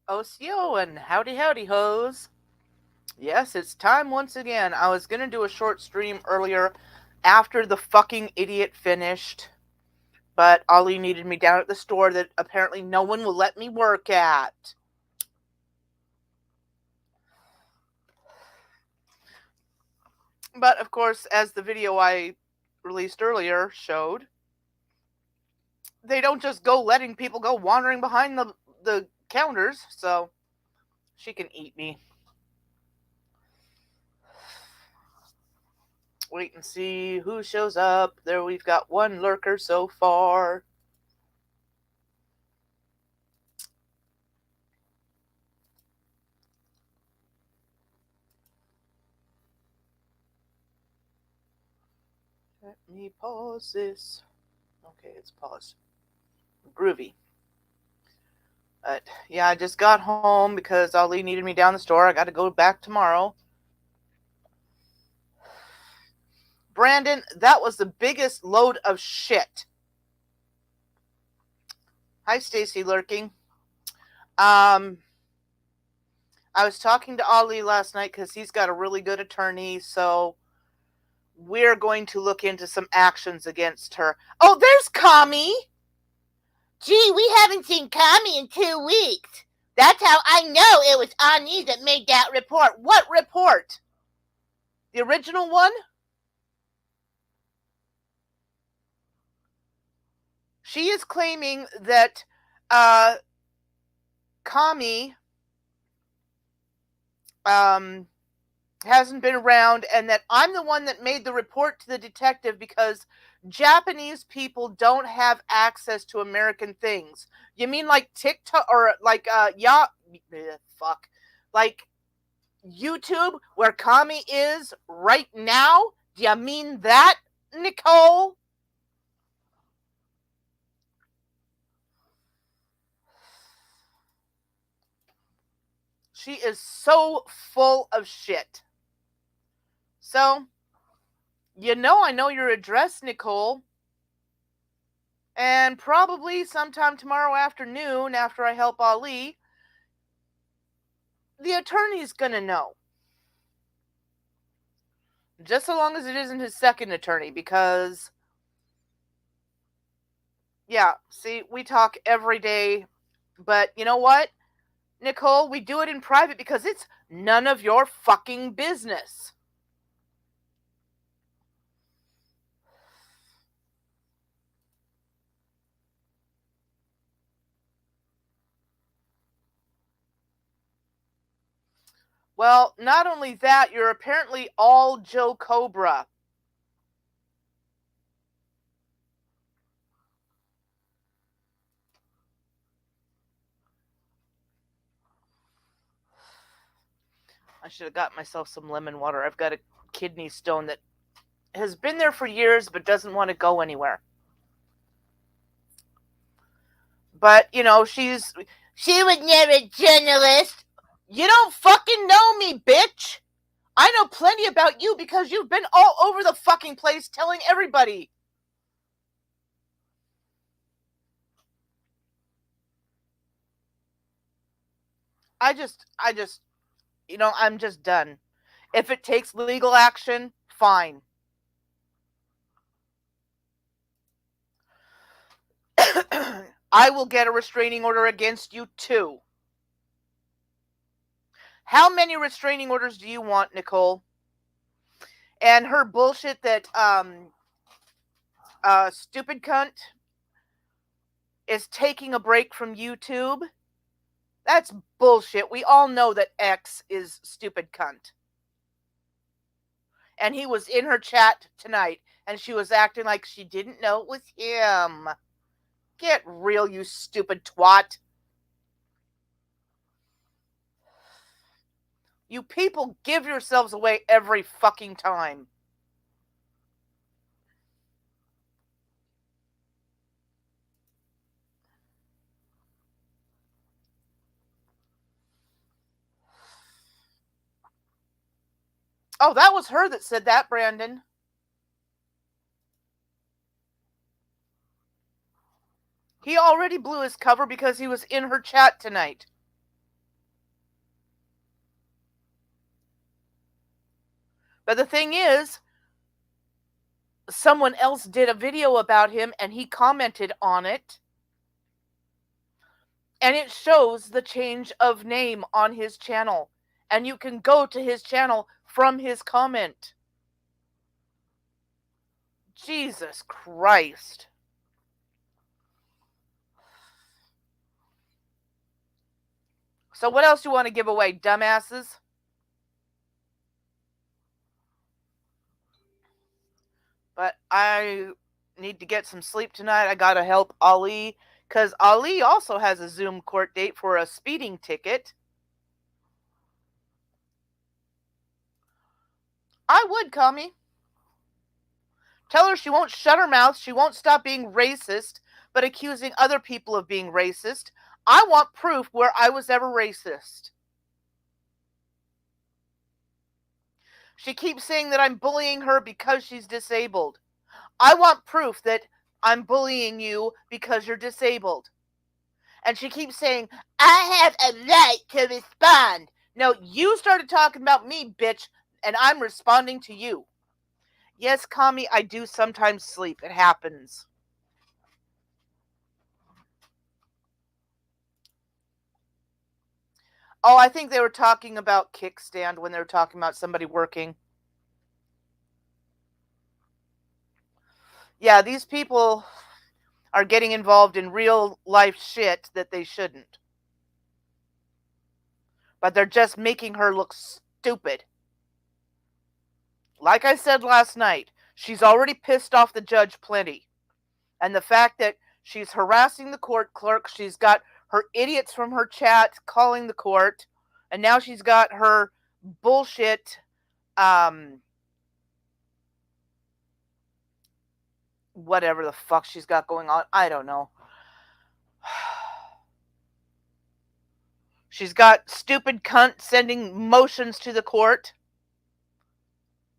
Osio and howdy howdy hoes. Yes, it's time once again. I was gonna do a short stream earlier after the fucking idiot finished, but Ollie needed me down at the store that apparently no one will let me work at. But of course, as the video I released earlier showed, they don't just go letting people go wandering behind the counters, so she can eat me. Wait and see who shows up. There we've got one lurker so far. Let me pause this. Okay, it's paused. Groovy. But yeah, I just got home because Ali needed me down the store. I got to go back tomorrow. Brandon, that was the biggest load of shit. Hi, Stacy lurking. I was talking to Ali last night because he's got a really good attorney, so we're going to look into some actions against her. Oh, there's Kami. Gee, we haven't seen Kami in 2 weeks. That's how I know it was Ani that made that report. What report? The original one? She is claiming that Kami hasn't been around and that I'm the one that made the report to the detective because Japanese people don't have access to American things. You mean like TikTok or like fuck. Like YouTube where Kami is right now? Do you mean that, Nicole? She is so full of shit. So, I know your address, Nicole. And probably sometime tomorrow afternoon, after I help Ali, the attorney's gonna know. Just so long as it isn't his second attorney, because, yeah, see, we talk every day, but you know what, Nicole? We do it in private because it's none of your fucking business. Well, not only that, you're apparently all Joe Cobra. I should have got myself some lemon water. I've got a kidney stone that has been there for years but doesn't want to go anywhere. But, she was never a journalist. You don't fucking know me, bitch. I know plenty about you because you've been all over the fucking place telling everybody. I just, I'm just done. If it takes legal action, fine. I will get a restraining order against you too. How many restraining orders do you want, Nicole? And her bullshit that stupid cunt is taking a break from YouTube. That's bullshit. We all know that X is stupid cunt. And he was in her chat tonight and she was acting like she didn't know it was him. Get real, you stupid twat. You people give yourselves away every fucking time. Oh, that was her that said that, Brandon. He already blew his cover because he was in her chat tonight. But the thing is, someone else did a video about him and he commented on it. And it shows the change of name on his channel. And you can go to his channel from his comment. Jesus Christ. So what else do you want to give away, dumbasses? But I need to get some sleep tonight. I gotta help Ali, because Ali also has a Zoom court date for a speeding ticket. I would, Kami. Tell her she won't shut her mouth, she won't stop being racist, but accusing other people of being racist. I want proof where I was ever racist. She keeps saying that I'm bullying her because she's disabled. I want proof that I'm bullying you because you're disabled. And she keeps saying, I have a right to respond. No, you started talking about me, bitch, and I'm responding to you. Yes, Kami, I do sometimes sleep. It happens. Oh, I think they were talking about kickstand when they were talking about somebody working. Yeah, these people are getting involved in real life shit that they shouldn't. But they're just making her look stupid. Like I said last night, she's already pissed off the judge plenty. And the fact that she's harassing the court clerk, she's got her idiots from her chat calling the court, and now she's got her bullshit whatever the fuck she's got going on. I don't know. She's got stupid cunt sending motions to the court.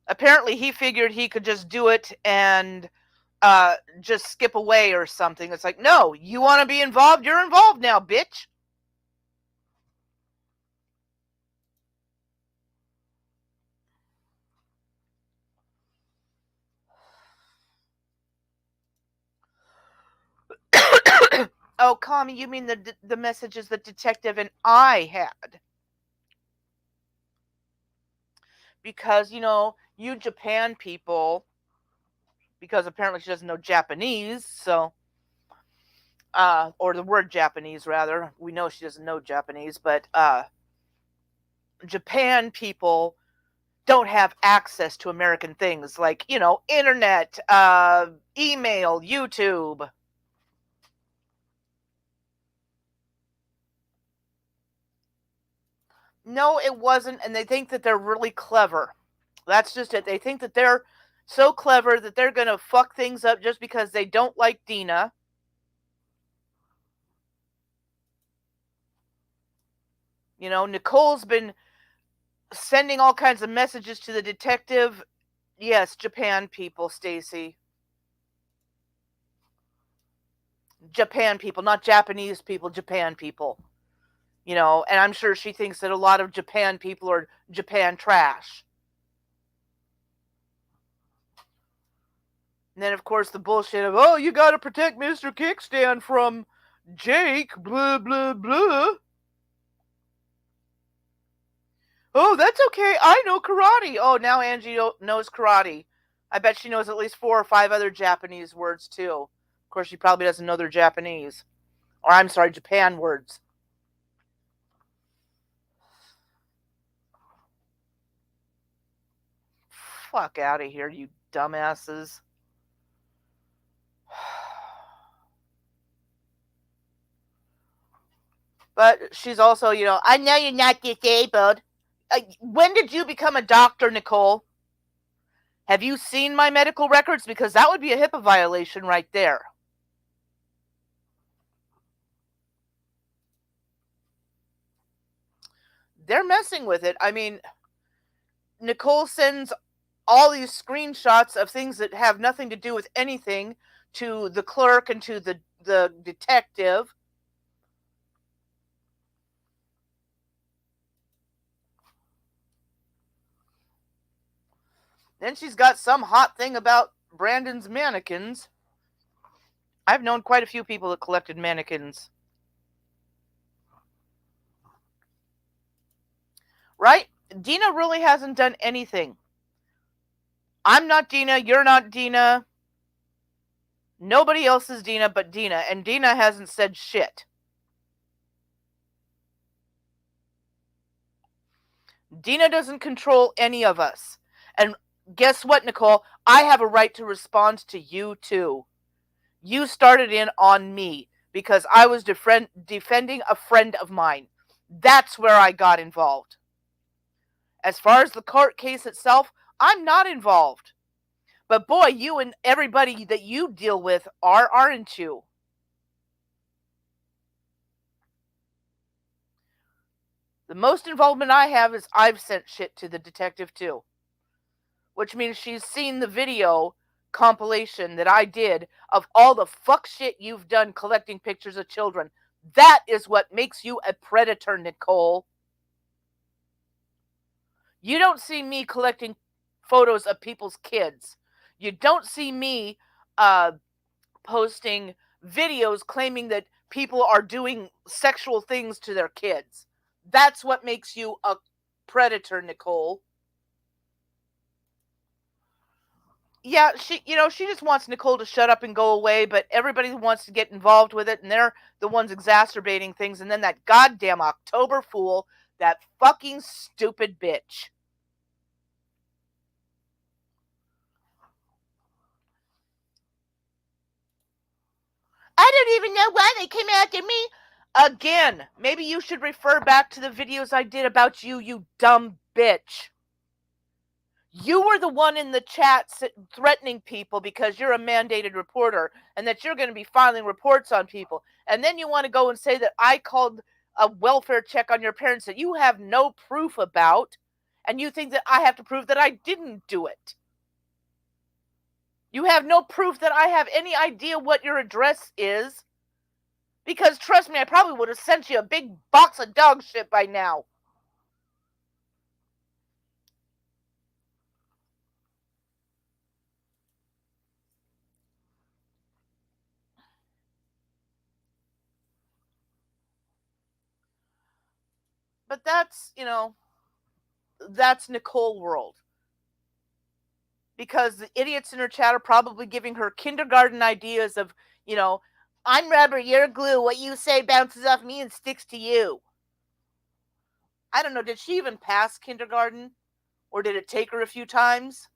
Apparently he figured he could just do it and just skip away or something. It's like, no, you want to be involved? You're involved now, bitch. Oh, Kami, you mean the messages the detective and I had? Because, you Japan people, because apparently she doesn't know Japanese, so, or the word Japanese, rather. We know she doesn't know Japanese, but, Japan people don't have access to American things like, internet, email, YouTube. No, it wasn't, and they think that they're really clever. That's just it. They think that they're so clever that they're going to fuck things up just because they don't like Dina. Nicole's been sending all kinds of messages to the detective. Yes, Japan people, Stacy. Japan people, not Japanese people, Japan people. And I'm sure she thinks that a lot of Japan people are Japan trash. And then, of course, the bullshit of, oh, you got to protect Mr. Kickstand from Jake, blah, blah, blah. Oh, that's okay. I know karate. Oh, now Angie knows karate. I bet she knows at least 4 or 5 other Japanese words, too. Of course, she probably doesn't know they're Japanese. Or, I'm sorry, Japan words. Fuck out of here, you dumbasses. But she's also, I know you're not disabled. When did you become a doctor, Nicole? Have you seen my medical records? Because that would be a HIPAA violation right there. They're messing with it. I mean, Nicole sends all these screenshots of things that have nothing to do with anything to the clerk and to the detective. Then she's got some hot thing about Brandon's mannequins. I've known quite a few people that collected mannequins. Right? Dina really hasn't done anything. I'm not Dina, you're not Dina. Nobody else is Dina but Dina, and Dina hasn't said shit. Dina doesn't control any of us. And guess what, Nicole? I have a right to respond to you too. You started in on me because I was defending a friend of mine. That's where I got involved. As far as the court case itself, I'm not involved. But boy, you and everybody that you deal with aren't you? The most involvement I have is I've sent shit to the detective too. Which means she's seen the video compilation that I did of all the fuck shit you've done collecting pictures of children. That is what makes you a predator, Nicole. You don't see me collecting photos of people's kids. You don't see me posting videos claiming that people are doing sexual things to their kids. That's what makes you a predator, Nicole. Yeah, she just wants Nicole to shut up and go away, but everybody wants to get involved with it, and they're the ones exacerbating things. And then that goddamn October fool, that fucking stupid bitch. I don't even know why they came after me. Again, maybe you should refer back to the videos I did about you, you dumb bitch. You were the one in the chat threatening people because you're a mandated reporter and that you're going to be filing reports on people. And then you want to go and say that I called a welfare check on your parents that you have no proof about. And you think that I have to prove that I didn't do it. You have no proof that I have any idea what your address is. Because trust me, I probably would have sent you a big box of dog shit by now. But that's Nicole world. Because the idiots in her chat are probably giving her kindergarten ideas of, I'm rubber, you're glue. What you say bounces off me and sticks to you. I don't know. Did she even pass kindergarten? Or did it take her a few times?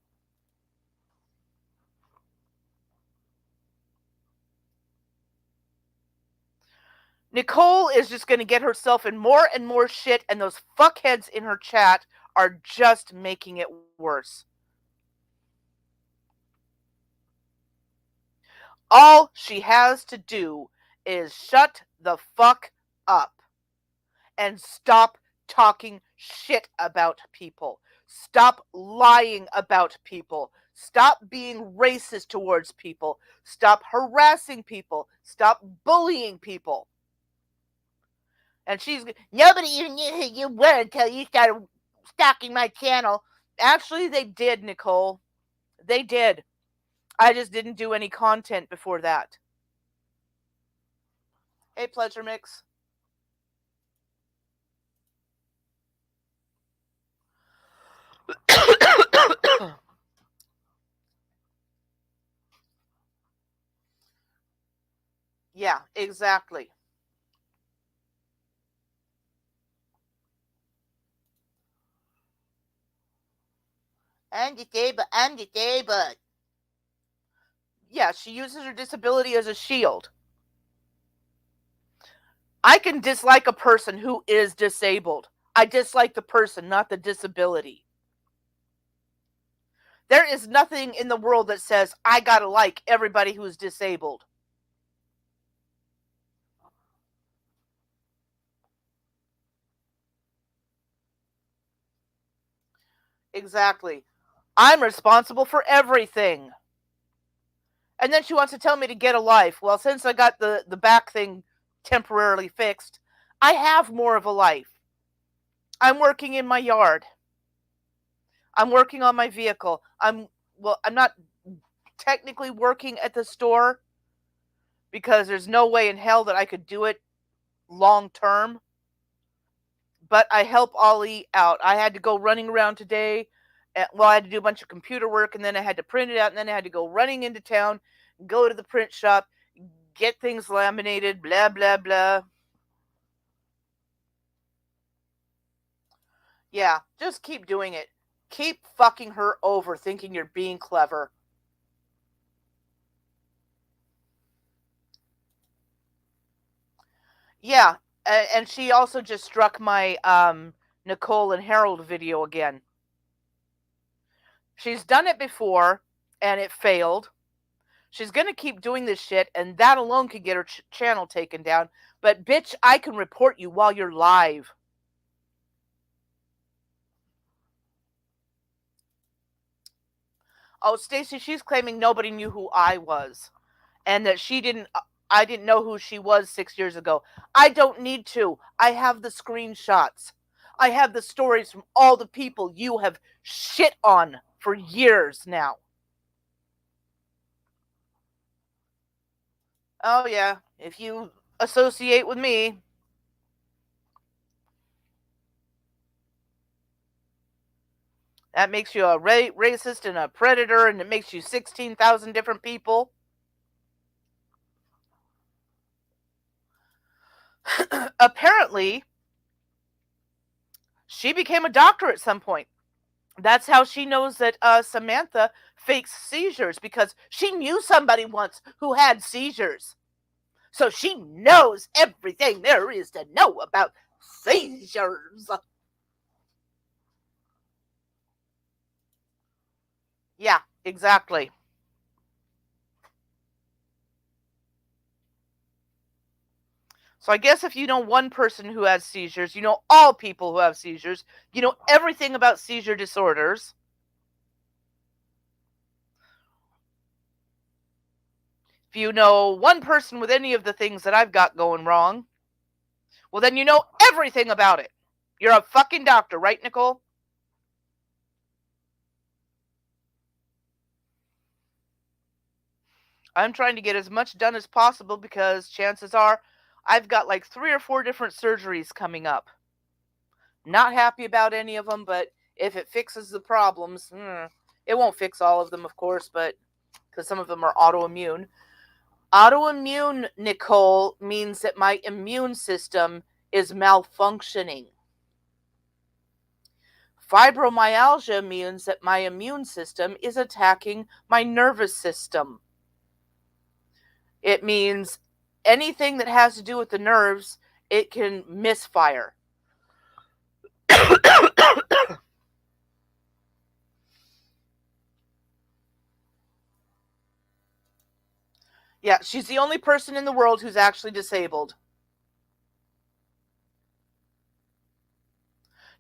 Nicole is just going to get herself in more and more shit, and those fuckheads in her chat are just making it worse. All she has to do is shut the fuck up and stop talking shit about people. Stop lying about people. Stop being racist towards people. Stop harassing people. Stop bullying people. And nobody even knew who you were until you started stalking my channel. Actually, they did, Nicole. They did. I just didn't do any content before that. Hey, Pleasure Mix. Yeah, exactly. I'm disabled. I'm disabled. Yeah, she uses her disability as a shield. I can dislike a person who is disabled. I dislike the person, not the disability. There is nothing in the world that says I gotta like everybody who's disabled. Exactly. I'm responsible for everything. And then she wants to tell me to get a life. Well, since I got the back thing temporarily fixed, I have more of a life. I'm working in my yard. I'm working on my vehicle. I'm not technically working at the store because there's no way in hell that I could do it long term. But I help Ollie out. I had to go running around today. Well, I had to do a bunch of computer work, and then I had to print it out, and then I had to go running into town, go to the print shop, get things laminated, blah, blah, blah. Yeah, just keep doing it. Keep fucking her over thinking you're being clever. Yeah, and she also just struck my Nicole and Harold video again. She's done it before and it failed. She's going to keep doing this shit, and that alone could get her channel taken down. But bitch, I can report you while you're live. Oh, Stacy, she's claiming nobody knew who I was, and that I didn't know who she was 6 years ago. I don't need to. I have the screenshots. I have the stories from all the people you have shit on for years now. Oh, yeah. If you associate with me, that makes you a racist and a predator, and it makes you 16,000 different people. Apparently, she became a doctor at some point. That's how she knows that Samantha fakes seizures, because she knew somebody once who had seizures. So she knows everything there is to know about seizures. Yeah, exactly. So I guess if you know one person who has seizures, you know all people who have seizures, you know everything about seizure disorders. If you know one person with any of the things that I've got going wrong, well, then you know everything about it. You're a fucking doctor, right, Nicole? I'm trying to get as much done as possible because chances are I've got like 3 or 4 different surgeries coming up. Not happy about any of them, but if it fixes the problems, it won't fix all of them, of course, but because some of them are autoimmune. Autoimmune, Nicole, means that my immune system is malfunctioning. Fibromyalgia means that my immune system is attacking my nervous system. It means anything that has to do with the nerves, it can misfire. Yeah, she's the only person in the world who's actually disabled.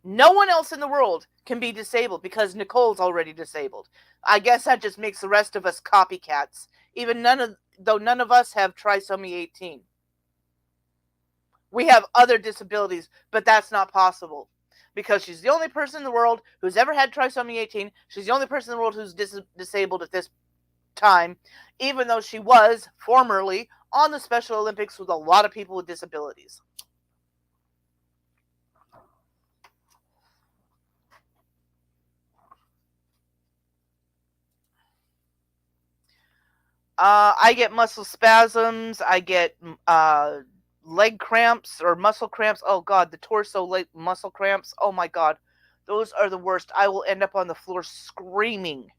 No one else in the world can be disabled because Nicole's already disabled. I guess that just makes the rest of us copycats. Even though none of us have trisomy 18. We have other disabilities, but that's not possible. Because she's the only person in the world who's ever had trisomy 18. She's the only person in the world who's disabled at this time, even though she was formerly on the Special Olympics with a lot of people with disabilities. I get muscle spasms. I get leg cramps or muscle cramps. Oh God, the torso leg muscle cramps. Oh my God, those are the worst. I will end up on the floor screaming.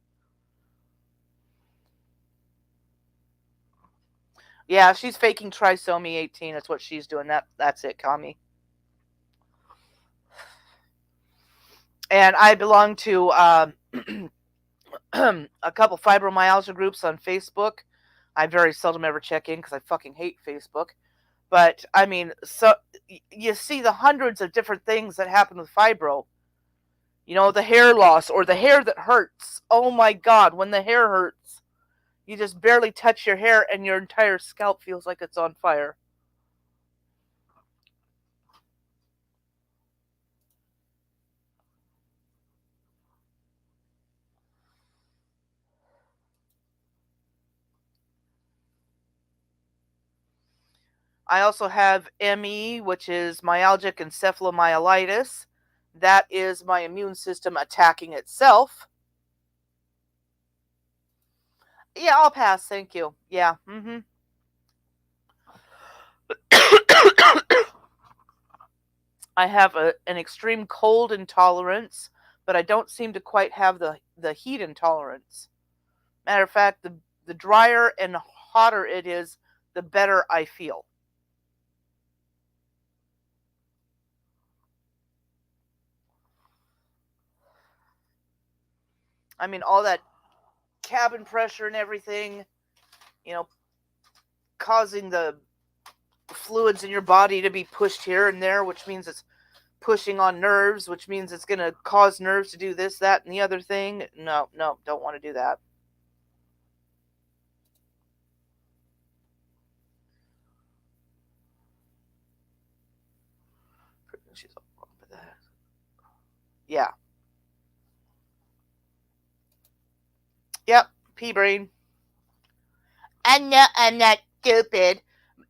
Yeah, she's faking trisomy 18. That's what she's doing. That's it, Kami. And I belong to a couple fibromyalgia groups on Facebook. I very seldom ever check in because I fucking hate Facebook. But I mean, so you see the hundreds of different things that happen with fibro. You know, the hair loss or the hair that hurts. Oh my God, when the hair hurts, you just barely touch your hair and your entire scalp feels like it's on fire. I also have ME, which is myalgic encephalomyelitis. That is my immune system attacking itself. Yeah, I'll pass. Thank you. Yeah. I have an extreme cold intolerance, but I don't seem to quite have the heat intolerance. Matter of fact, the drier and hotter it is, the better I feel. I mean, all that cabin pressure and everything, you know, causing the fluids in your body to be pushed here and there, which means it's pushing on nerves, which means it's going to cause nerves to do this, that, and the other thing. No, no, don't want to do that. She's all wrong with that. Yeah. Yep. Pea brain. I'm not stupid.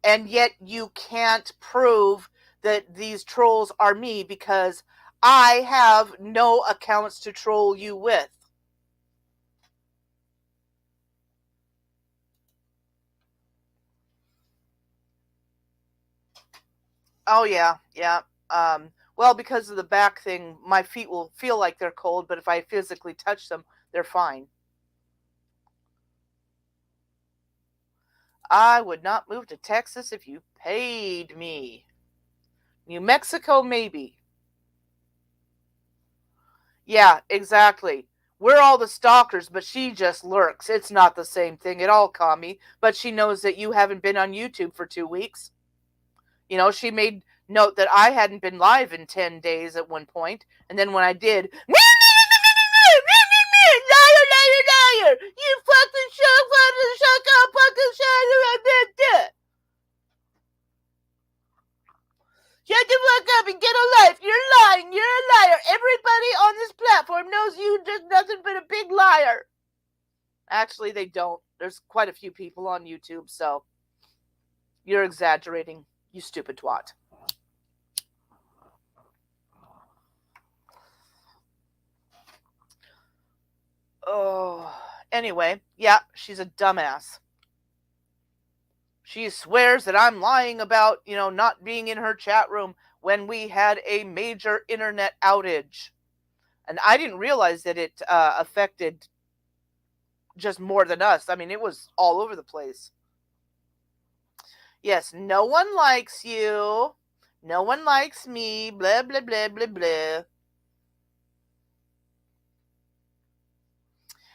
And yet you can't prove that these trolls are me because I have no accounts to troll you with. Oh yeah, yeah. Well, because of the back thing, my feet will feel like they're cold, but if I physically touch them, they're fine. I would not move to Texas if you paid me. New Mexico, maybe. Yeah, exactly. We're all the stalkers, but she just lurks. It's not the same thing at all, Kami. But she knows that you haven't been on YouTube for 2 weeks. You know, she made note that I hadn't been live in 10 days at one point, and then when I did, liar, liar, liar, you fucking shut up, fucking shut up. Shut the fuck up and get a life. You're lying. You're a liar. Everybody on this platform knows you just nothing but a big liar. Actually, they don't. There's quite a few people on YouTube, so you're exaggerating, you stupid twat. Oh, anyway, yeah, she's a dumbass. She swears that I'm lying about, not being in her chat room when we had a major internet outage. And I didn't realize that it affected just more than us. I mean, it was all over the place. Yes, no one likes you. No one likes me. Blah, blah, blah, blah, blah.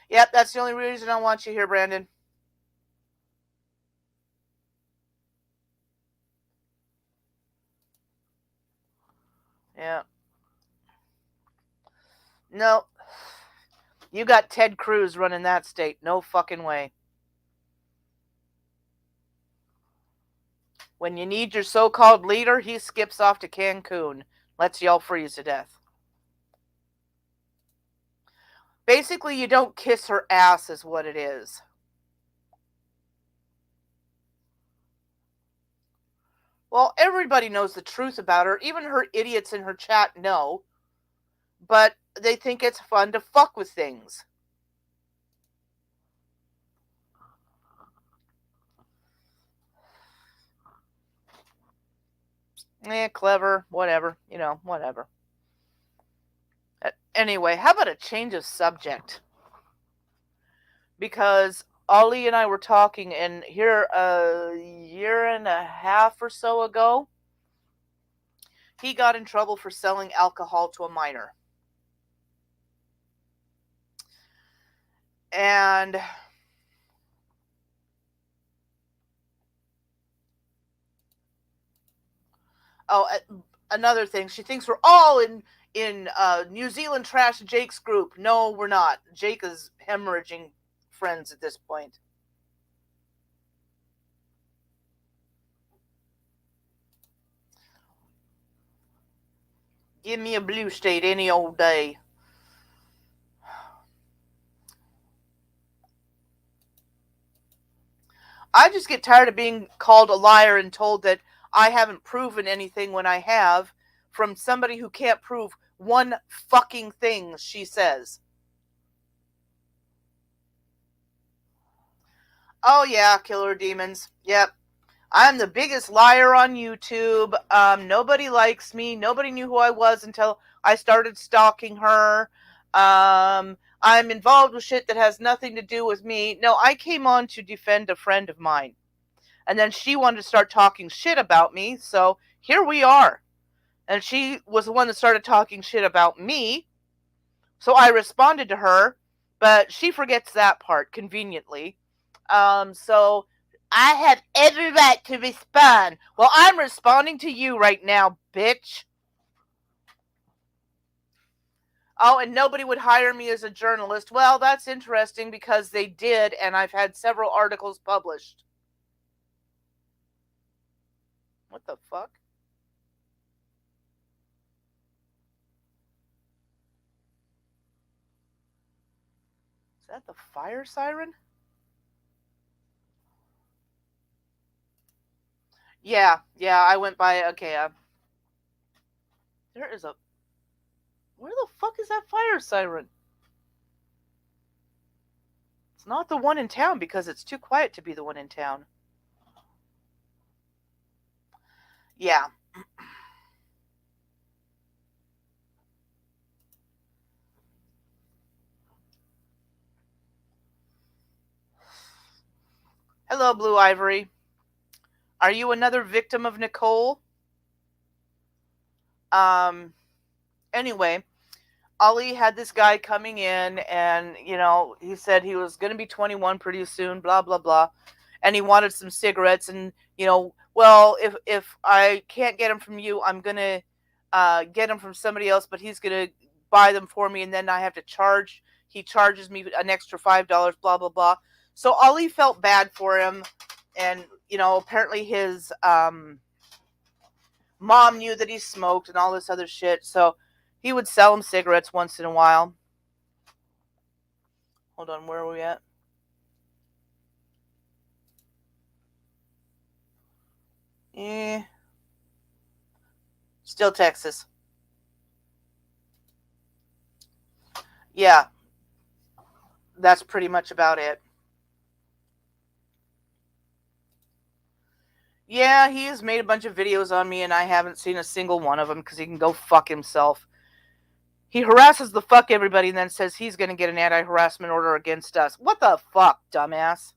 Yep, that's the only reason I want you here, Brandon. Yeah. No. You got Ted Cruz running that state. No fucking way. When you need your so-called leader, he skips off to Cancun. Lets y'all freeze to death. Basically, you don't kiss her ass is what it is. Well, everybody knows the truth about her. Even her idiots in her chat know. But they think it's fun to fuck with things. Clever, whatever, whatever. Anyway, how about a change of subject? Because Ollie and I were talking, and here a year and a half or so ago, he got in trouble for selling alcohol to a minor. And another thing, she thinks we're all in New Zealand Trash Jake's group. No, we're not. Jake is hemorrhaging friends at this point. Give me a blue state any old day. I just get tired of being called a liar and told that I haven't proven anything when I have, from somebody who can't prove one fucking thing she says. Oh yeah, killer demons. Yep. I'm the biggest liar on YouTube. Nobody likes me. Nobody knew who I was until I started stalking her. I'm involved with shit that has nothing to do with me. No, I came on to defend a friend of mine. And then she wanted to start talking shit about me. So here we are. And she was the one that started talking shit about me. So I responded to her, but she forgets that part conveniently. So I have every right to respond. Well, I'm responding to you right now, bitch. Oh, and nobody would hire me as a journalist. Well, that's interesting because they did, and I've had several articles published. What the fuck? Is that the fire siren? Yeah, I went by. Okay, there is a. Where the fuck is that fire siren? It's not the one in town because it's too quiet to be the one in town. Yeah. Hello, Blue Ivory. Are you another victim of Nicole? Um. Anyway, Ali had this guy coming in, and he said he was going to be 21 pretty soon. Blah blah blah, and he wanted some cigarettes, and well, if I can't get them from you, I'm gonna get them from somebody else, but he's gonna buy them for me, and then I have to charge. He charges me an extra $5. Blah blah blah. So Ali felt bad for him, and apparently his mom knew that he smoked and all this other shit, so he would sell him cigarettes once in a while. Hold on, where are we at? Eh, still Texas. Yeah, that's pretty much about it. Yeah, he has made a bunch of videos on me, and I haven't seen a single one of them because he can go fuck himself. He harasses the fuck everybody and then says he's going to get an anti-harassment order against us. What the fuck, dumbass?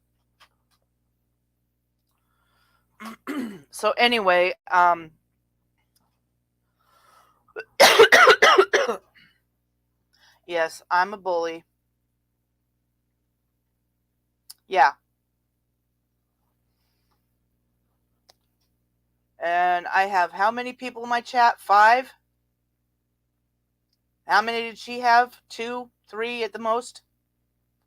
So anyway, yes, I'm a bully. Yeah. And I have how many people in my chat? 5? How many did she have? 2, 3 at the most?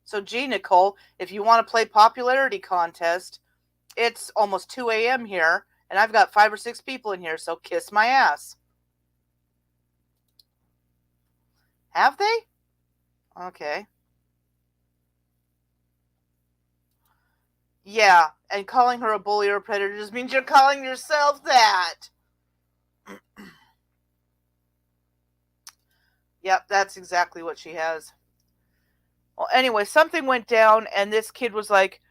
So, gee, Nicole, if you want to play popularity contest, it's almost 2 a.m. here, and I've got 5 or 6 people in here, so kiss my ass. Have they? Okay. Yeah, and calling her a bully or a predator just means you're calling yourself that. Yep, that's exactly what she has. Well, anyway, something went down, and this kid was like,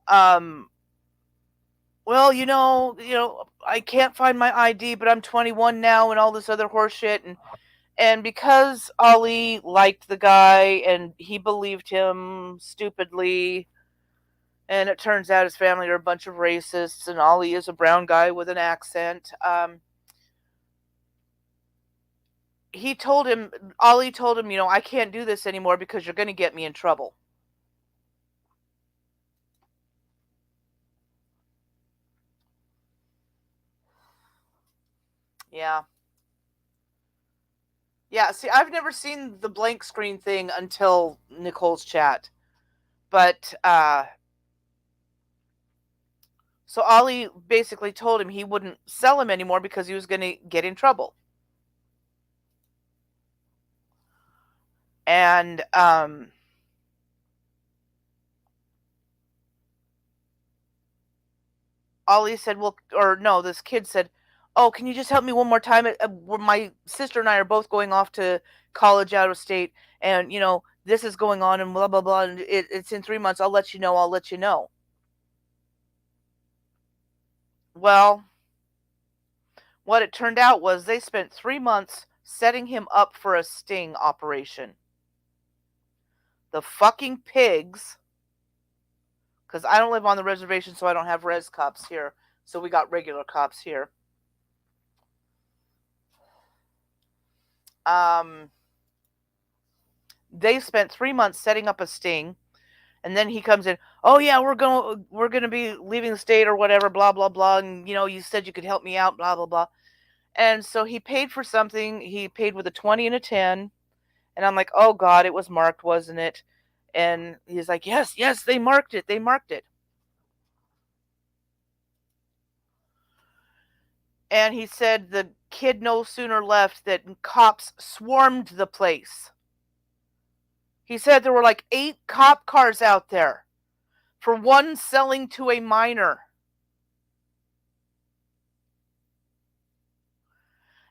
um, well, I can't find my ID, but I'm 21 now, and all this other horse shit, and because Ali liked the guy and he believed him stupidly, and it turns out his family are a bunch of racists, and Ali is a brown guy with an accent. He told him, Ali told him, I can't do this anymore because you're going to get me in trouble. Yeah. Yeah, see, I've never seen the blank screen thing until Nicole's chat. But, so Ali basically told him he wouldn't sell him anymore because he was going to get in trouble. And, Ollie said, well, or no, this kid said, oh, can you just help me one more time? My sister and I are both going off to college out of state, and, this is going on, and blah, blah, blah, and it's in 3 months. I'll let you know. I'll let you know. Well, what it turned out was they spent 3 months setting him up for a sting operation. The fucking pigs, because I don't live on the reservation, so I don't have res cops here. So we got regular cops here. They spent 3 months setting up a sting, and then he comes in. Oh yeah, we're gonna be leaving the state or whatever. Blah blah blah. And you said you could help me out. Blah blah blah. And so he paid for something. He paid with a 20 and a 10. And I'm like, oh God, it was marked, wasn't it? And he's like, yes, yes, they marked it. They marked it. And he said the kid no sooner left that cops swarmed the place. He said there were like 8 cop cars out there for one selling to a minor.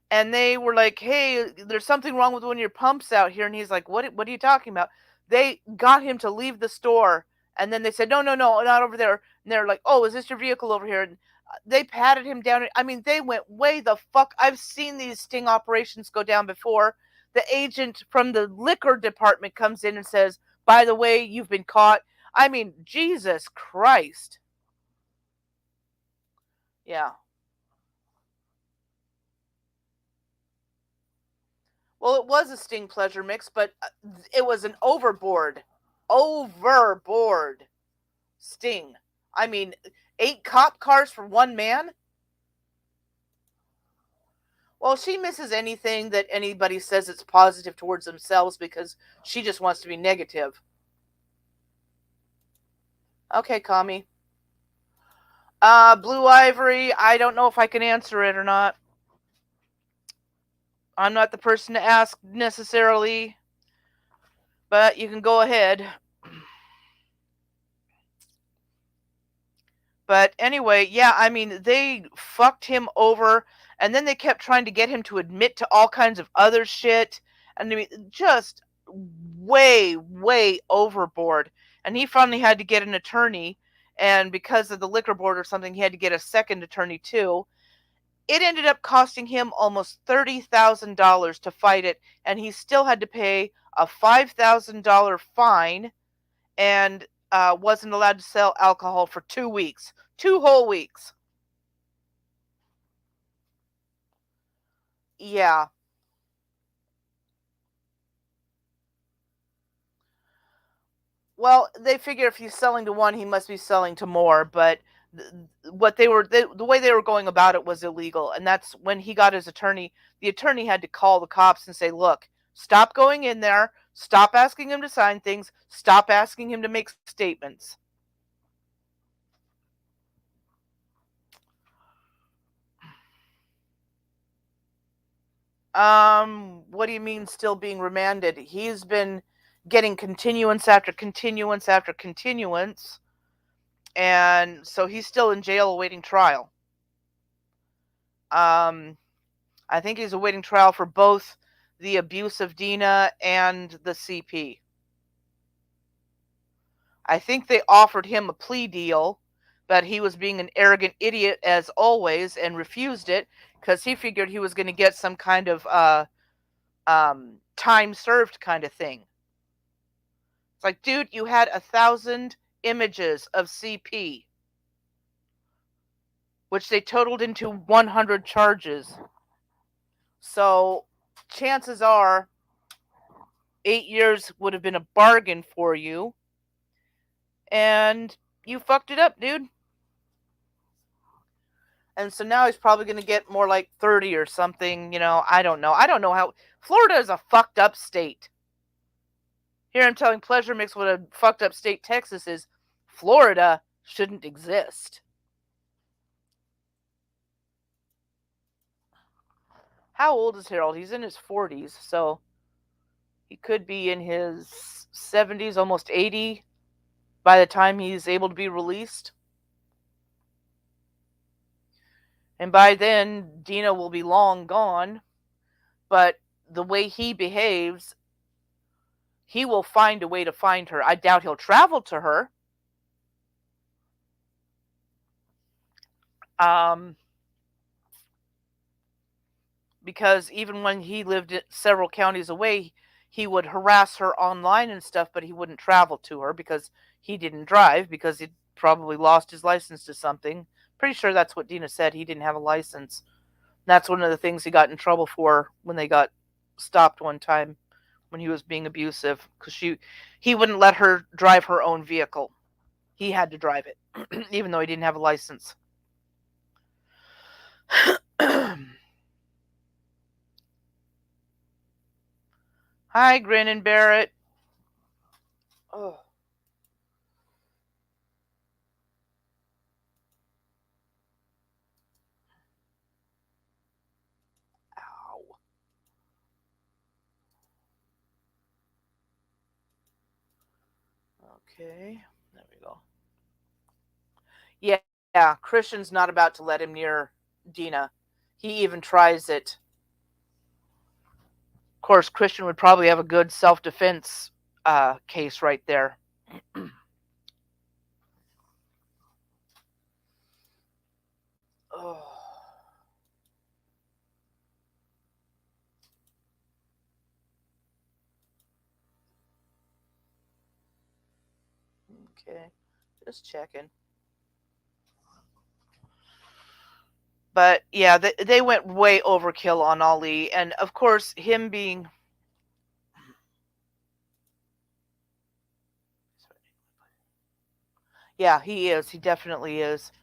And they were like, hey, there's something wrong with one of your pumps out here. And he's like, what are you talking about? They got him to leave the store. And then they said, no, not over there. And they're like, oh, is this your vehicle over here? And they patted him down. I mean, they went way the fuck. I've seen these sting operations go down before. The agent from the liquor department comes in and says, by the way, you've been caught. I mean, Jesus Christ. Yeah. Well, it was a sting pleasure mix, but it was an overboard sting. I mean, 8 cop cars for one man? Well, she misses anything that anybody says it's positive towards themselves because she just wants to be negative. Okay, Kami. Blue Ivory, I don't know if I can answer it or not. I'm not the person to ask necessarily, but you can go ahead. But anyway, yeah, I mean, they fucked him over, and then they kept trying to get him to admit to all kinds of other shit. And I mean, just way, way overboard. And he finally had to get an attorney, and because of the liquor board or something, he had to get a second attorney too. It ended up costing him almost $30,000 to fight it, and he still had to pay a $5,000 fine and wasn't allowed to sell alcohol for 2 weeks. 2 whole weeks. Yeah. Well, they figure if he's selling to one, he must be selling to more. But the way they were going about it was illegal, and that's when he got his attorney. The attorney had to call the cops and say, "Look, stop going in there. Stop asking him to sign things. Stop asking him to make statements." What do you mean still being remanded? He's been getting continuance after continuance after continuance, and so he's still in jail awaiting trial. I think he's awaiting trial for both the abuse of Dina and the CP. I think they offered him a plea deal, but he was being an arrogant idiot as always and refused it because he figured he was going to get some kind of time served kind of thing. It's like, dude, you had 1,000 images of CP, which they totaled into 100 charges. So chances are 8 years would have been a bargain for you. And you fucked it up, dude. And so now he's probably going to get more like 30 or something. I don't know. I don't know how. Florida is a fucked up state. Here I'm telling Pleasure Mix what a fucked up state Texas is. Florida shouldn't exist. How old is Harold? He's in his 40s, so he could be in his 70s, almost 80 by the time he's able to be released. And by then, Dina will be long gone. But the way he behaves, he will find a way to find her. I doubt he'll travel to her. Um, because even when he lived several counties away, he would harass her online and stuff, but he wouldn't travel to her because he didn't drive because he'd probably lost his license to something. Pretty sure that's what Dina said. He didn't have a license. That's one of the things he got in trouble for when they got stopped one time when he was being abusive because he wouldn't let her drive her own vehicle. He had to drive it, even though he didn't have a license. Hi, Grin and Barrett. Oh, ow. Okay, there we go. Yeah, yeah. Christian's not about to let him near Dina. He even tries it. Of course, Christian would probably have a good self-defense case right there. Oh, okay, just checking. But yeah, they went way overkill on Ali, and of course, him being yeah, he is. He definitely is.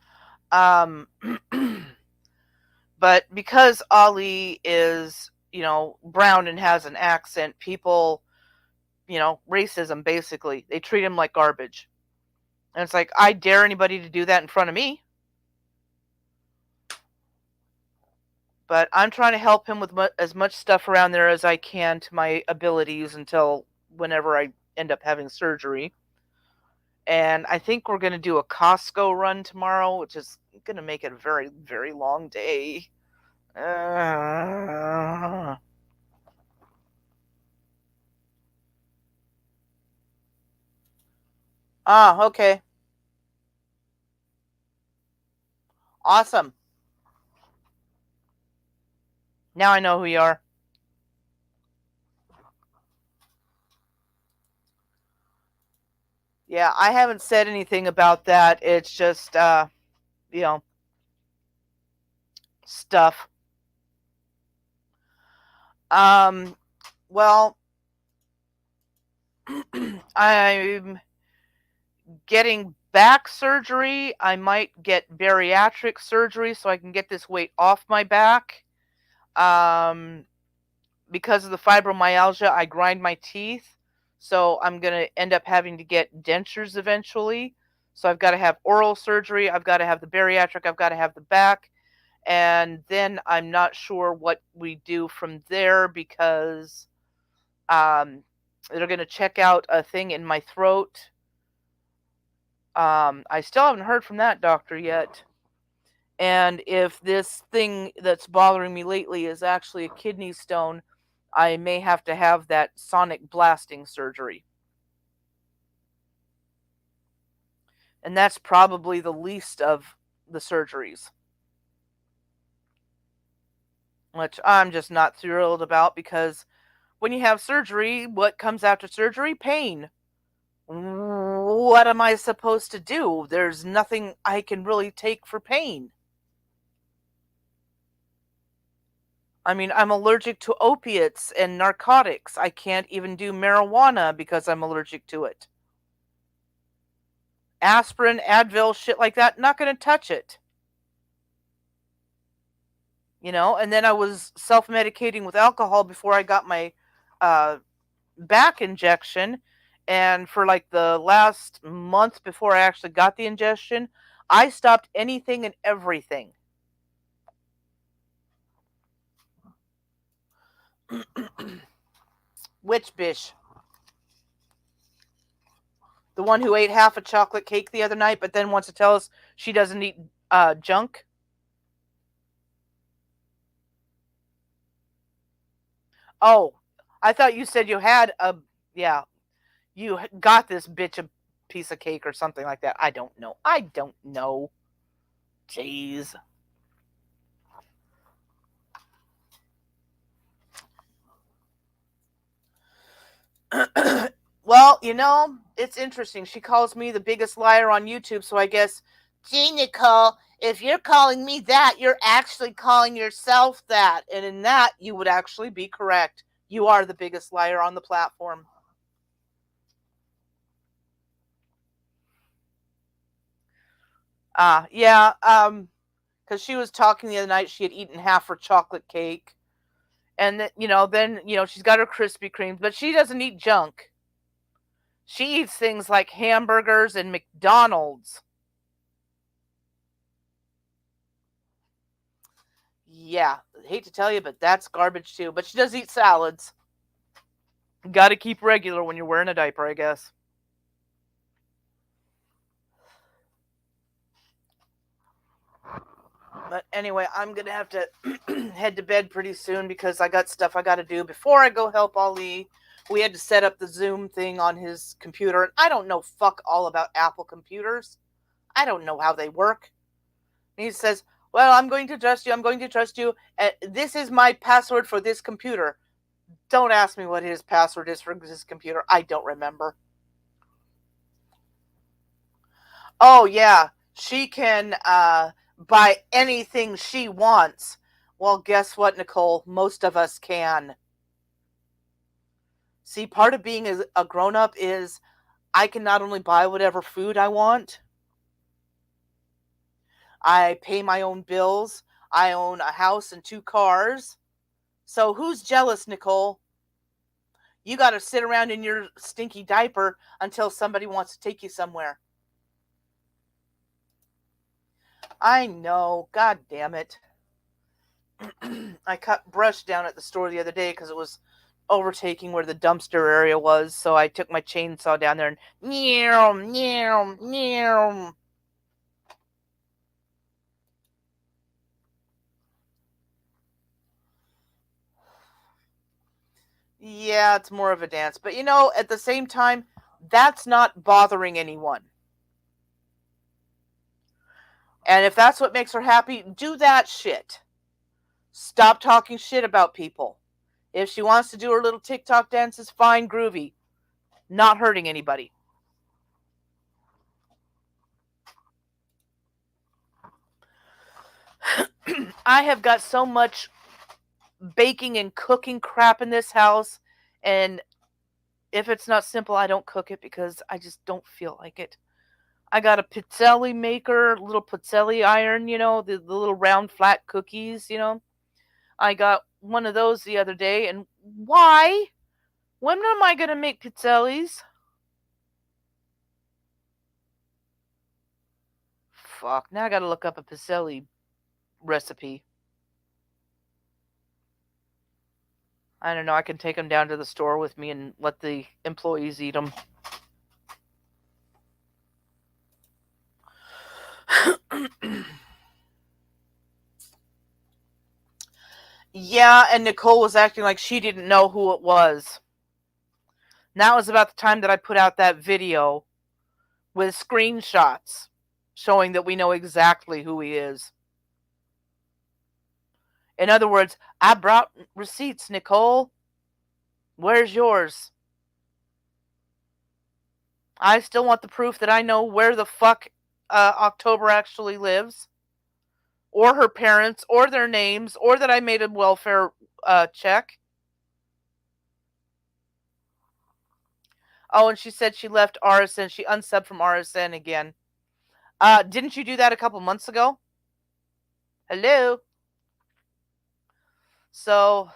Um, but because Ali is, brown and has an accent, people, racism basically. They treat him like garbage. And it's like, I dare anybody to do that in front of me. But I'm trying to help him with as much stuff around there as I can to my abilities until whenever I end up having surgery. And I think we're going to do a Costco run tomorrow, which is going to make it a very, very long day. Uh, okay. Awesome. Now I know who you are. Yeah, I haven't said anything about that. It's just, you know, stuff. Um, well, I'm getting back surgery. I might get bariatric surgery so I can get this weight off my back. Um, because of the fibromyalgia, I grind my teeth. So I'm going to end up having to get dentures eventually. So I've got to have oral surgery. I've got to have the bariatric. I've got to have the back. And then I'm not sure what we do from there because they're going to check out a thing in my throat. I still haven't heard from that doctor yet. And if this thing that's bothering me lately is actually a kidney stone, I may have to have that sonic blasting surgery. And that's probably the least of the surgeries, which I'm just not thrilled about because when you have surgery, what comes after surgery? Pain. What am I supposed to do? There's nothing I can really take for pain. I mean, I'm allergic to opiates and narcotics. I can't even do marijuana because I'm allergic to it. Aspirin, Advil, shit like that, not going to touch it. And then I was self-medicating with alcohol before I got my uh, back injection. And for like the last month before I actually got the injection, I stopped anything and everything. Which bish? The one who ate half a chocolate cake the other night, but then wants to tell us she doesn't eat junk? Oh, I thought you said you had a, yeah, you got this bitch a piece of cake or something like that. I don't know. I don't know. Jeez. Well, it's interesting. She calls me the biggest liar on YouTube, so I guess, gee, Nicole, if you're calling me that, you're actually calling yourself that. And in that, you would actually be correct. You are the biggest liar on the platform. Yeah, because she was talking the other night, she had eaten half her chocolate cake. And then she's got her Krispy Kremes, but she doesn't eat junk. She eats things like hamburgers and McDonald's. Yeah, hate to tell you, but that's garbage too. But she does eat salads. Got to keep regular when you're wearing a diaper, I guess. But anyway, I'm gonna have to head to bed pretty soon because I got stuff I got to do before I go help Ali. We had to set up the Zoom thing on his computer, and I don't know fuck all about Apple computers. I don't know how they work. And he says, "Well, I'm going to trust you. I'm going to trust you. This is my password for this computer." Don't ask me what his password is for his computer. I don't remember. Oh yeah, she can buy anything she wants. Well, guess what, Nicole? Most of us can. See, part of being a grown up is I can not only buy whatever food I want, I pay my own bills, I own a house and two cars. So who's jealous, Nicole? You got to sit around in your stinky diaper until somebody wants to take you somewhere. I know. God damn it. I cut brush down at the store the other day because it was overtaking where the dumpster area was. So I took my chainsaw down there and meow, meow, meow. Yeah, it's more of a dance. But at the same time, that's not bothering anyone. And if that's what makes her happy, do that shit. Stop talking shit about people. If she wants to do her little TikTok dances, fine, groovy. Not hurting anybody. I have got so much baking and cooking crap in this house, and if it's not simple, I don't cook it because I just don't feel like it. I got a pizzelli maker, little pizzelli iron, the little round flat cookies. I got one of those the other day, and why? When am I going to make pizzellis? Fuck, now I got to look up a pizzelli recipe. I don't know, I can take them down to the store with me and let the employees eat them. Yeah, and Nicole was acting like she didn't know who it was. Now is about the time that I put out that video with screenshots showing that we know exactly who he is. In other words, I brought receipts, Nicole. Where's yours? I still want the proof that I know where the fuck October actually lives, or her parents, or their names, or that I made a welfare check. Oh, and she said she left RSN. She unsubbed from RSN again. Didn't you do that a couple months ago? Hello? So,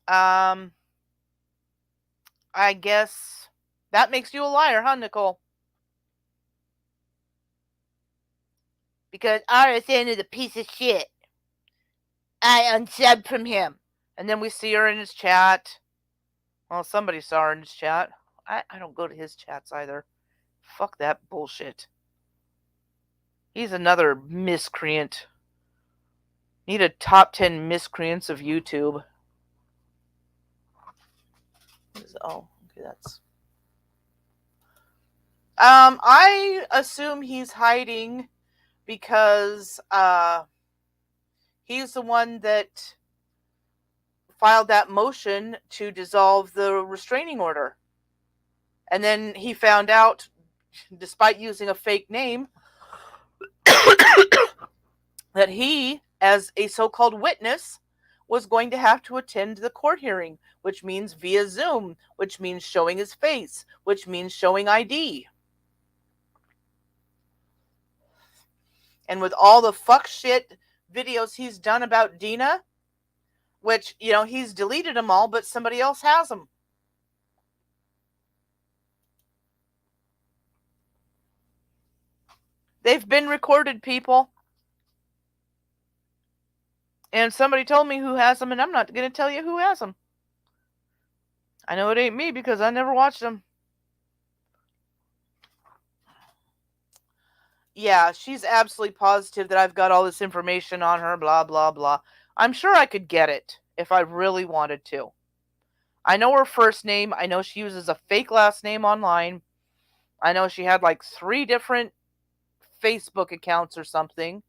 um, I guess that makes you a liar, huh, Nicole? Because RSN is a piece of shit. I unsubbed from him. And then we see her in his chat. Well, somebody saw her in his chat. I don't go to his chats either. Fuck that bullshit. He's another miscreant. Need a top 10 miscreants of YouTube. Okay, that's. I assume he's hiding because he's the one that filed that motion to dissolve the restraining order. And then he found out, despite using a fake name, that he, as a so-called witness, was going to have to attend the court hearing, which means via Zoom, which means showing his face, which means showing ID. And with all the fuck shit videos he's done about Dina, which, he's deleted them all, but somebody else has them. They've been recorded, people. And somebody told me who has them, and I'm not going to tell you who has them. I know it ain't me because I never watched them. Yeah, she's absolutely positive that I've got all this information on her, blah, blah, blah. I'm sure I could get it if I really wanted to. I know her first name. I know she uses a fake last name online. I know she had like 3 different Facebook accounts or something.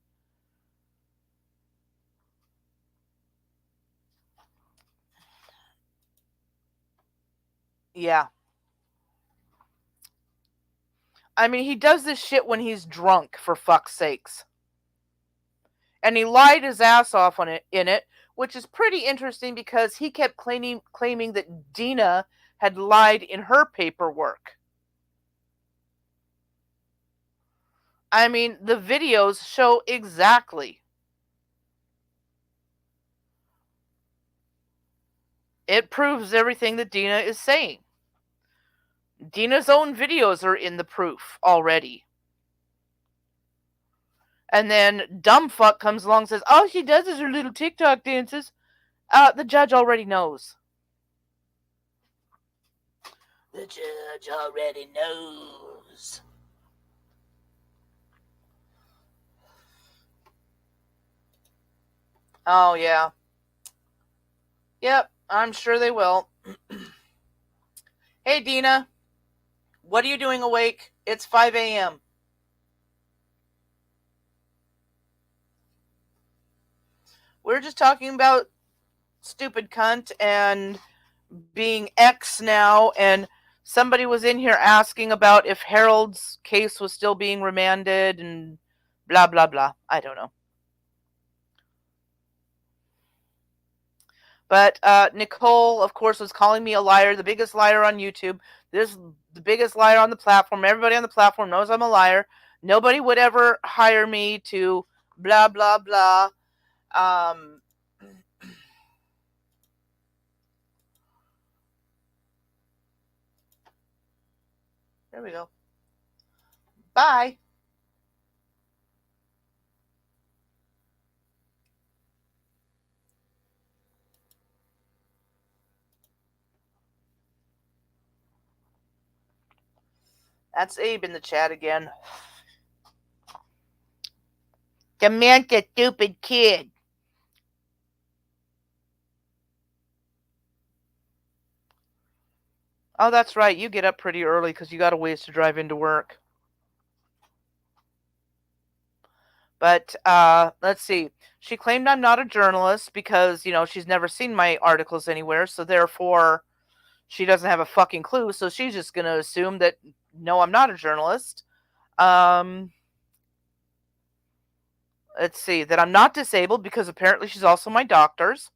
Yeah. I mean, he does this shit when he's drunk, for fuck's sakes. And he lied his ass off in it, which is pretty interesting because he kept claiming that Dina had lied in her paperwork. I mean, the videos show exactly. It proves everything that Dina is saying. Dina's own videos are in the proof already. And then dumb fuck comes along and says, all she does is her little TikTok dances. The judge already knows. The judge already knows. Oh, yeah. Yep, I'm sure they will. Hey, Dina. What are you doing awake? It's 5 a.m. We're just talking about stupid cunt and being X now, and somebody was in here asking about if Harold's case was still being remanded and blah, blah, blah. I don't know. But Nicole, of course, was calling me a liar, the biggest liar on YouTube. The biggest liar on the platform. Everybody on the platform knows I'm a liar. Nobody would ever hire me to blah, blah, blah. There we go. Bye. That's Abe in the chat again. Dementia, stupid kid. Oh, that's right. You get up pretty early because you got a ways to drive into work. But let's see. She claimed I'm not a journalist because, she's never seen my articles anywhere. So therefore, she doesn't have a fucking clue. So she's just going to assume that, no, I'm not a journalist. Let's see. That I'm not disabled because apparently she's also my doctor's.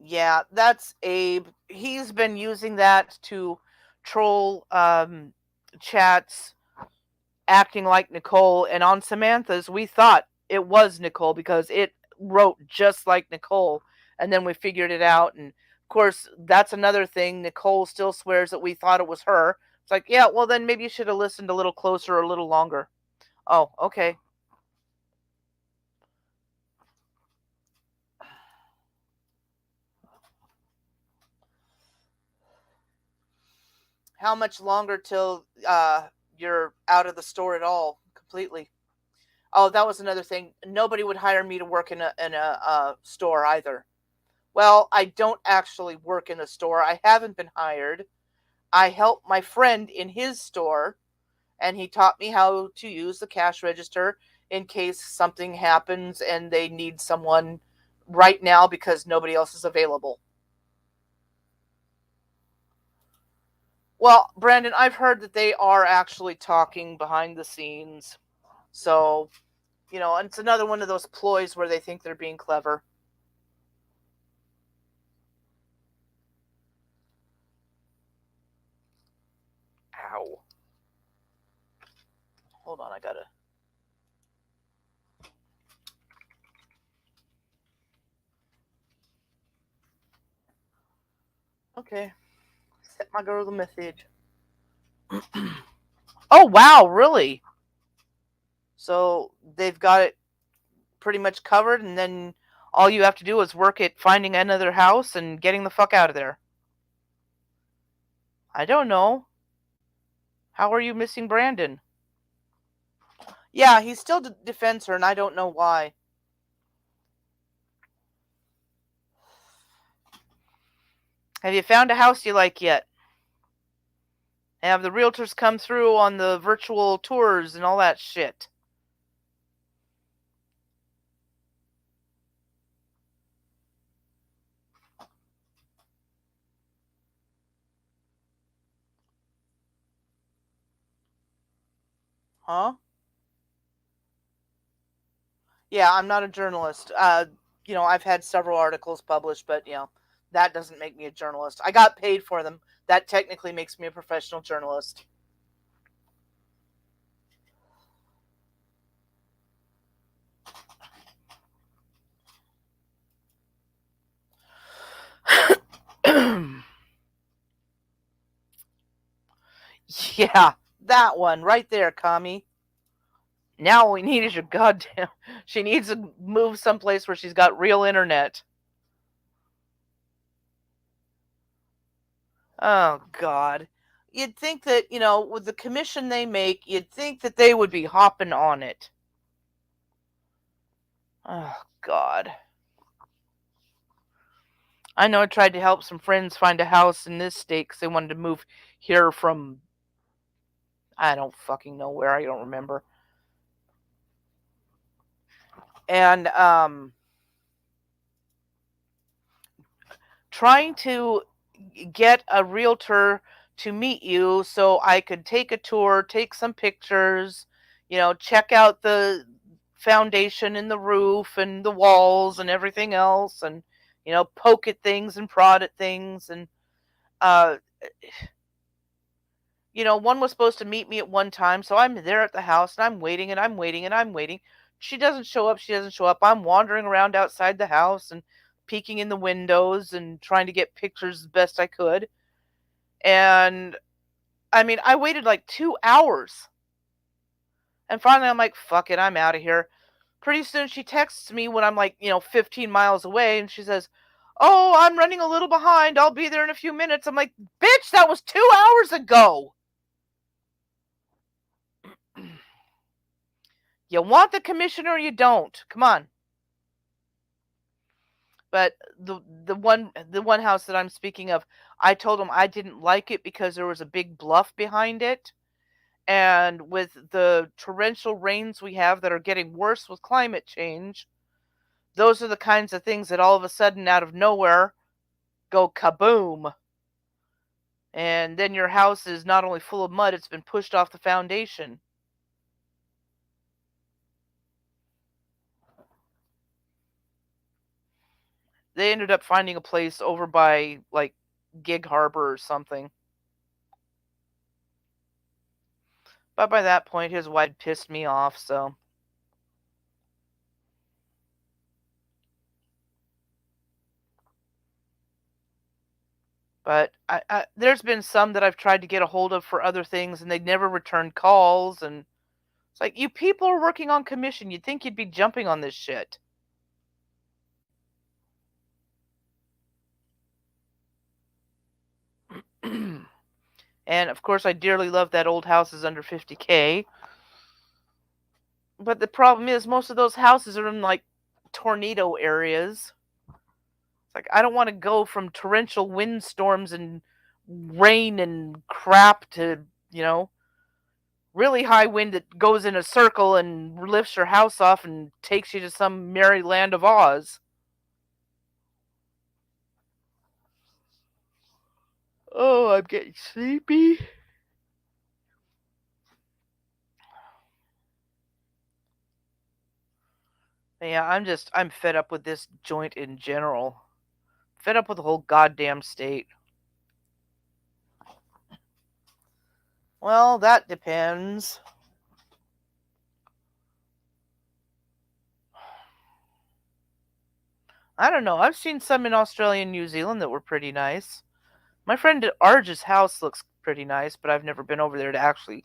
Yeah, that's Abe. He's been using that to troll chats, acting like Nicole. And on Samantha's, we thought it was Nicole because it wrote just like Nicole. And then we figured it out. And of course, that's another thing. Nicole still swears that we thought it was her. It's like, yeah, well, then maybe you should have listened a little closer or a little longer. Oh, okay. How much longer till you're out of the store at all completely? Oh, that was another thing. Nobody would hire me to work in a store either. Well, I don't actually work in a store. I haven't been hired. I help my friend in his store, and he taught me how to use the cash register in case something happens and they need someone right now because nobody else is available. Well, Brandon, I've heard that they are actually talking behind the scenes. So, and it's another one of those ploys where they think they're being clever. Ow. Hold on, I gotta. Okay. Set my girl the message. Oh, wow, really? So they've got it pretty much covered, and then all you have to do is work at finding another house and getting the fuck out of there. I don't know. How are you missing Brandon? Yeah, he still defends her, and I don't know why. Have you found a house you like yet? Have the realtors come through on the virtual tours and all that shit? Huh? Yeah, I'm not a journalist. I've had several articles published, but that doesn't make me a journalist. I got paid for them. That technically makes me a professional journalist. Yeah, that one right there, Kami. Now all we need is your goddamn. She needs to move someplace where she's got real internet. Oh, God. You'd think that, with the commission they make, you'd think that they would be hopping on it. Oh, God. I know I tried to help some friends find a house in this state because they wanted to move here from, I don't fucking know where, I don't remember. And, trying to get a realtor to meet you so I could take a tour, take some pictures, check out the foundation and the roof and the walls and everything else, and poke at things and prod at things. And uh one was supposed to meet me at one time, so I'm there at the house and I'm waiting and I'm waiting and I'm waiting. She doesn't show up. She doesn't show up. I'm wandering around outside the house and peeking in the windows and trying to get pictures as best I could. And I mean, I waited like 2 hours. And finally, I'm like, fuck it, I'm out of here. Pretty soon, she texts me when I'm like, 15 miles away, and she says, "Oh, I'm running a little behind. I'll be there in a few minutes." I'm like, bitch, that was 2 hours ago. You want the commissioner or you don't. Come on. But the one house that I'm speaking of, I told him I didn't like it because there was a big bluff behind it. And with the torrential rains we have that are getting worse with climate change, those are the kinds of things that all of a sudden out of nowhere go kaboom. And then your house is not only full of mud, it's been pushed off the foundation. They ended up finding a place over by like Gig Harbor or something. But by that point, his wife pissed me off, so. But there's been some that I've tried to get a hold of for other things, and they never returned calls. And it's like, you people are working on commission. You'd think you'd be jumping on this shit. And of course, I dearly love that old house is under 50K. But the problem is, most of those houses are in like tornado areas. It's like I don't want to go from torrential windstorms and rain and crap to, you know, really high wind that goes in a circle and lifts your house off and takes you to some merry land of Oz. Oh, I'm getting sleepy. Yeah, I'm fed up with this joint in general. Fed up with the whole goddamn state. Well, that depends. I don't know. I've seen some in Australia and New Zealand that were pretty nice. My friend Arge's house looks pretty nice, but I've never been over there to actually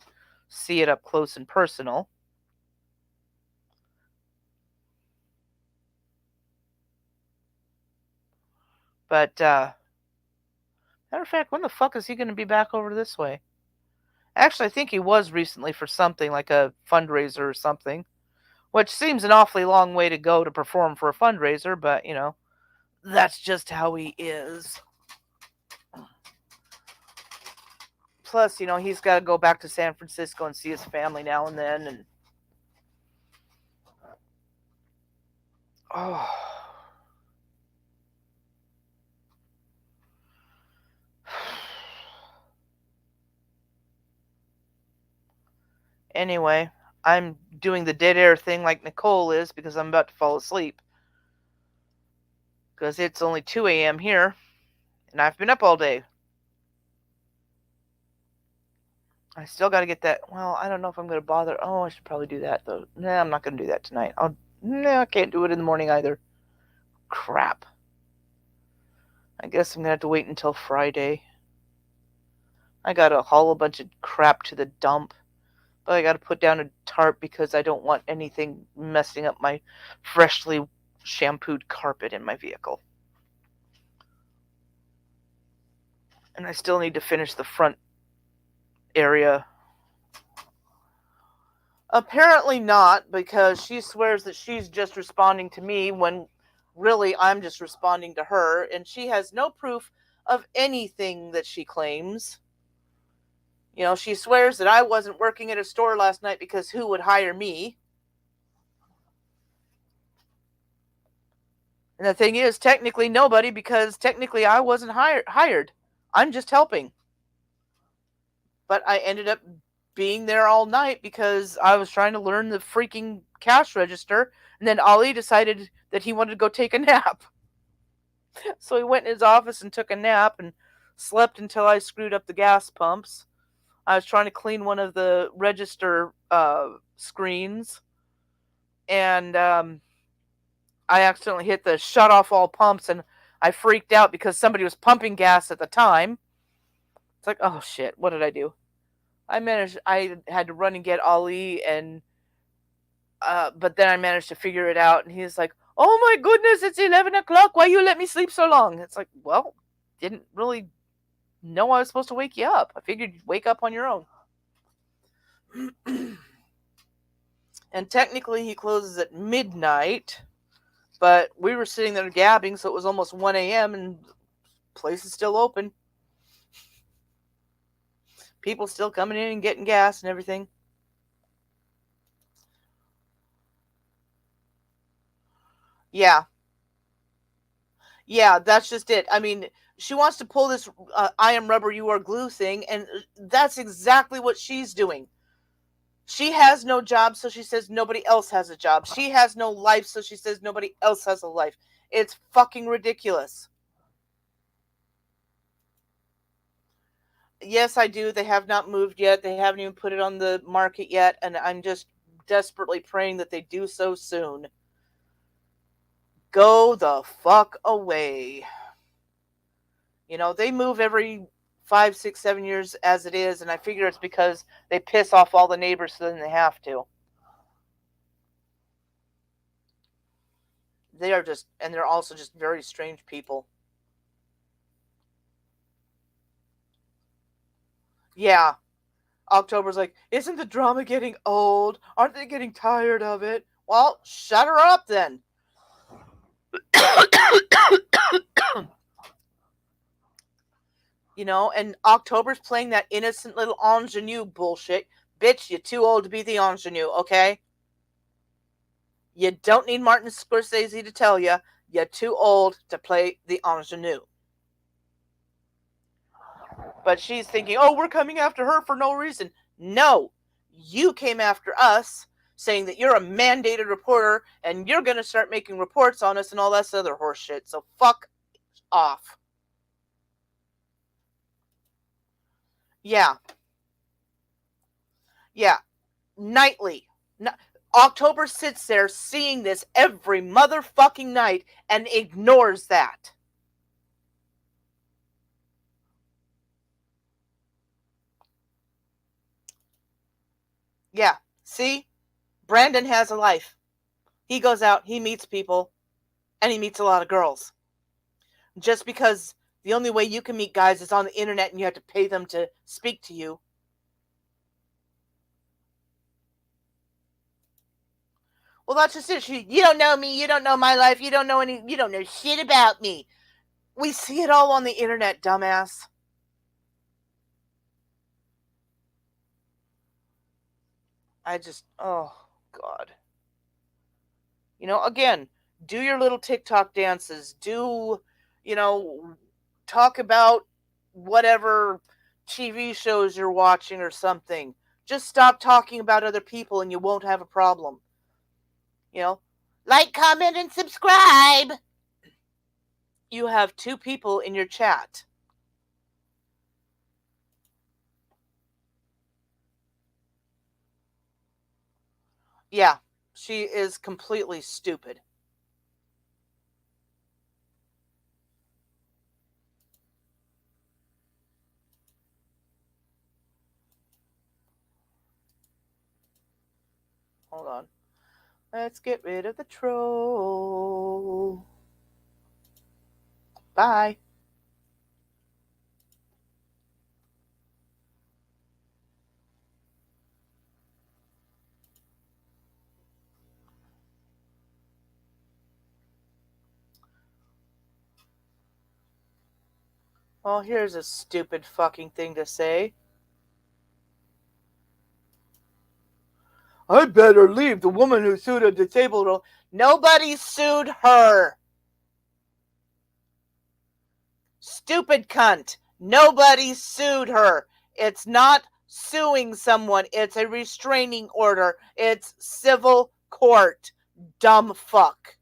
see it up close and personal. But, matter of fact, when the fuck is he going to be back over this way? Actually, I think he was recently for something like a fundraiser or something, which seems an awfully long way to go to perform for a fundraiser, but, you know, that's just how he is. Plus, you know, he's got to go back to San Francisco and see his family now and then. And oh, anyway, I'm doing the dead air thing like Nicole is because I'm about to fall asleep. Because it's only 2 a.m. here, and I've been up all day. I still got to get that. Well, I don't know if I'm going to bother. Oh, I should probably do that, though. Nah, I'm not going to do that tonight. I can't do it in the morning either. Crap. I guess I'm going to have to wait until Friday. I got to haul a bunch of crap to the dump. But I got to put down a tarp because I don't want anything messing up my freshly shampooed carpet in my vehicle. And I still need to finish the front area. Apparently not, because she swears that she's just responding to me when really I'm just responding to her, and she has no proof of anything that she claims. You know, she swears that I wasn't working at a store last night because who would hire me? And the thing is, technically nobody, because technically I wasn't hired. I'm just helping. But I ended up being there all night because I was trying to learn the freaking cash register, and then Ali decided that he wanted to go take a nap. So he went in his office and took a nap and slept until I screwed up the gas pumps. I was trying to clean one of the register screens, and I accidentally hit the shut off all pumps, and I freaked out because somebody was pumping gas at the time. It's like, oh shit, what did I do? I had to run and get Ali, and but then I managed to figure it out, and he's like, oh my goodness, it's 11 o'clock, why you let me sleep so long? It's like, well, didn't really know I was supposed to wake you up. I figured you'd wake up on your own. And technically he closes at midnight, but we were sitting there gabbing, so it was almost 1 a.m. and the place is still open. People still coming in and getting gas and everything. Yeah. Yeah, that's just it. I mean, she wants to pull this I am rubber, you are glue thing, and that's exactly what she's doing. She has no job, so she says nobody else has a job. She has no life, so she says nobody else has a life. It's fucking ridiculous. Yes, I do. They have not moved yet. They haven't even put it on the market yet, and I'm just desperately praying that they do so soon. Go the fuck away. You know, they move every 5, 6, 7 years as it is, and I figure it's because they piss off all the neighbors so then they have to. They are just, and they're also just very strange people. Yeah. October's like, isn't the drama getting old? Aren't they getting tired of it? Well, shut her up then. And October's playing that innocent little ingenue bullshit. Bitch, you're too old to be the ingenue, okay? You don't need Martin Scorsese to tell you you're too old to play the ingenue. But she's thinking, oh, we're coming after her for no reason. No, you came after us saying that you're a mandated reporter and you're going to start making reports on us and all that other horse shit. So fuck off. Yeah. Yeah. Nightly. October sits there seeing this every motherfucking night and ignores that. Yeah. See? Brandon has a life. He goes out, he meets people, and he meets a lot of girls. Just because the only way you can meet guys is on the internet and you have to pay them to speak to you. Well, that's just it. You don't know me. You don't know my life. You don't know shit about me. We see it all on the internet, dumbass. Oh, God. Again, do your little TikTok dances. Talk about whatever TV shows you're watching or something. Just stop talking about other people and you won't have a problem. Like, comment, and subscribe. You have 2 people in your chat. Yeah, she is completely stupid. Hold on. Let's get rid of the troll. Bye. Well, here's a stupid fucking thing to say. I better leave. The woman who sued a disabled. Nobody sued her. Stupid cunt. Nobody sued her. It's not suing someone. It's a restraining order. It's civil court. Dumb fuck.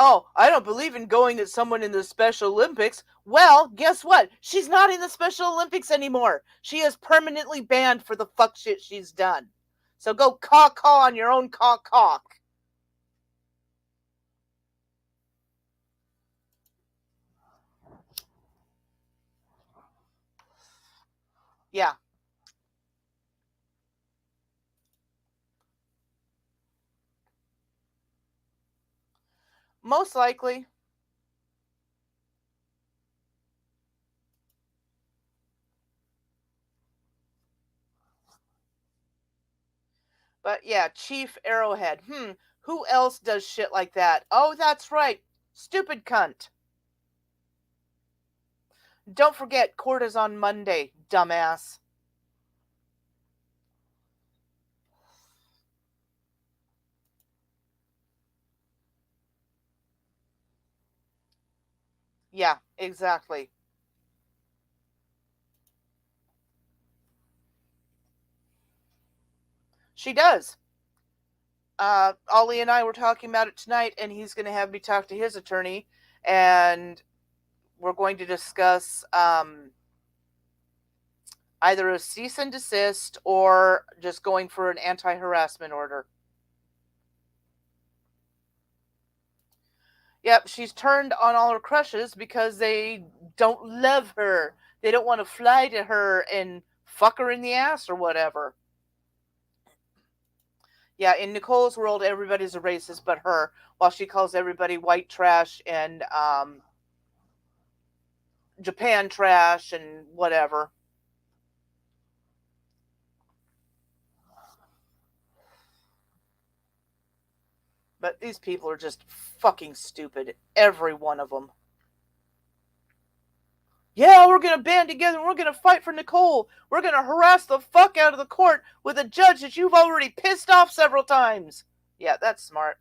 Oh, I don't believe in going at someone in the Special Olympics. Well, guess what? She's not in the Special Olympics anymore. She is permanently banned for the fuck shit she's done. So go caw-caw on your own caw-caw. Yeah. Most likely. But yeah, Chief Arrowhead. Who else does shit like that? Oh, that's right. Stupid cunt. Don't forget, court is on Monday, dumbass. Yeah, exactly. She does. Ollie and I were talking about it tonight, and he's going to have me talk to his attorney, and we're going to discuss either a cease and desist or just going for an anti-harassment order. Yep, she's turned on all her crushes because they don't love her. They don't want to fly to her and fuck her in the ass or whatever. Yeah, in Nicole's world, everybody's a racist but her, while she calls everybody white trash and Japan trash and whatever. But these people are just fucking stupid. Every one of them. Yeah, we're going to band together and we're going to fight for Nicole. We're going to harass the fuck out of the court with a judge that you've already pissed off several times. Yeah, that's smart.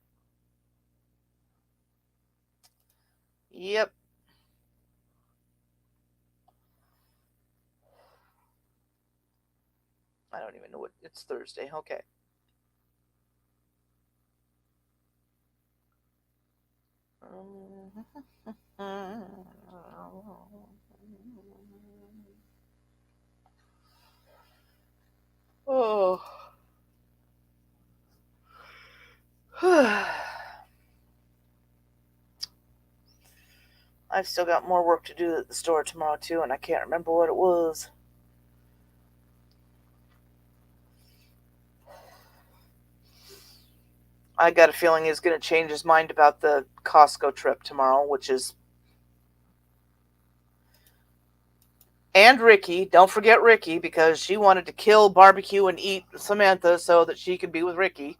Yep. I don't even know what... It's Thursday. Okay. Oh. I've still got more work to do at the store tomorrow, too, and I can't remember what it was. I got a feeling he's going to change his mind about the Costco trip tomorrow, which is... And Ricky. Don't forget Ricky, because she wanted to kill, barbecue, and eat Samantha so that she could be with Ricky.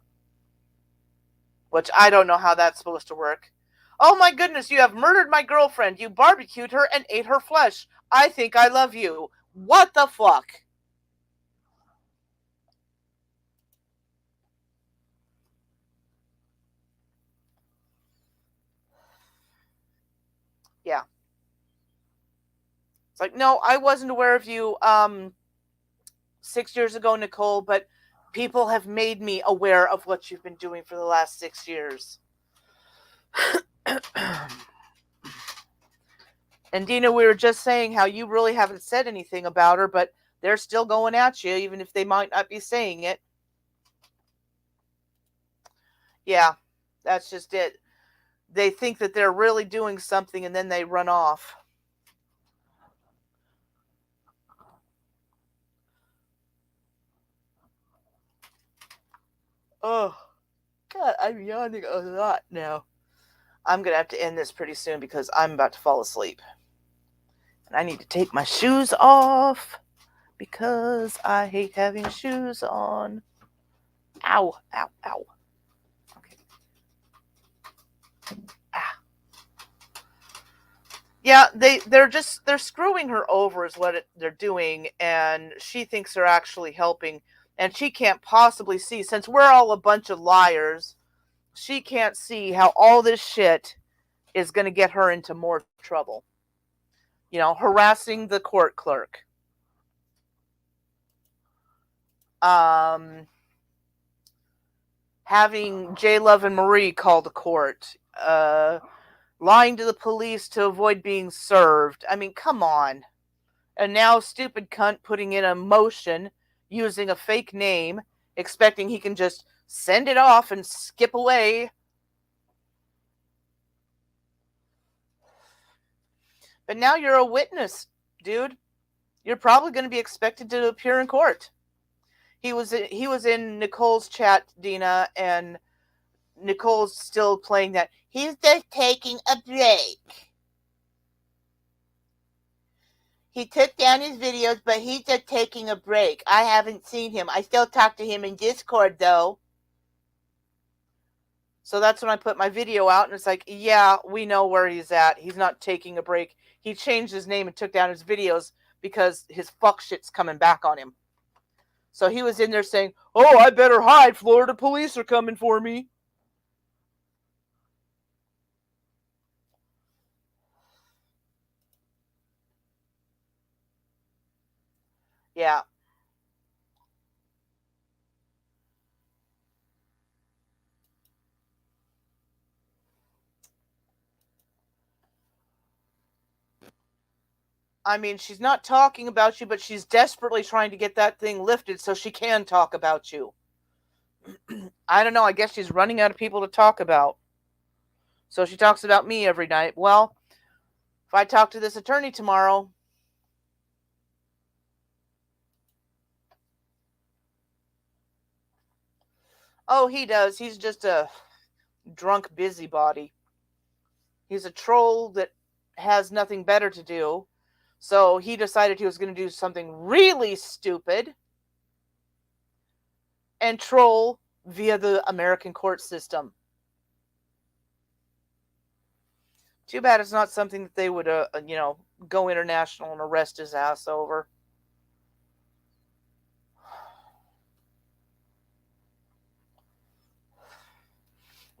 Which I don't know how that's supposed to work. Oh my goodness, you have murdered my girlfriend. You barbecued her and ate her flesh. I think I love you. What the fuck? Yeah. It's like, no, I wasn't aware of you 6 years ago, Nicole, but people have made me aware of what you've been doing for the last 6 years. And Dina, we were just saying how you really haven't said anything about her, but they're still going at you, even if they might not be saying it. Yeah, that's just it. They think that they're really doing something and then they run off. Oh, God, I'm yawning a lot now. I'm going to have to end this pretty soon because I'm about to fall asleep. And I need to take my shoes off because I hate having shoes on. Ow, ow, ow. Okay. Ah. Yeah, they're screwing her over is what they're doing, and she thinks they're actually helping, and she can't possibly see, since we're all a bunch of liars, she can't see how all this shit is going to get her into more trouble. You know, harassing the court clerk. Having J. Love and Marie call the court. Lying to the police to avoid being served. I mean, come on. And now stupid cunt putting in a motion using a fake name, expecting he can just send it off and skip away. But now you're a witness, dude. You're probably going to be expected to appear in court. He was in Nicole's chat, Dina, and Nicole's still playing that. He's just taking a break. He took down his videos, but he's just taking a break. I haven't seen him. I still talk to him in Discord, though. So that's when I put my video out, and it's like, yeah, we know where he's at. He's not taking a break. He changed his name and took down his videos because his fuck shit's coming back on him. So he was in there saying, oh, I better hide. Florida police are coming for me. Yeah. I mean, she's not talking about you, but she's desperately trying to get that thing lifted so she can talk about you. I don't know. I guess she's running out of people to talk about. So she talks about me every night. Well, if I talk to this attorney tomorrow... Oh, he does. He's just a drunk busybody. He's a troll that has nothing better to do. So he decided he was going to do something really stupid and troll via the American court system. Too bad it's not something that they would, go international and arrest his ass over.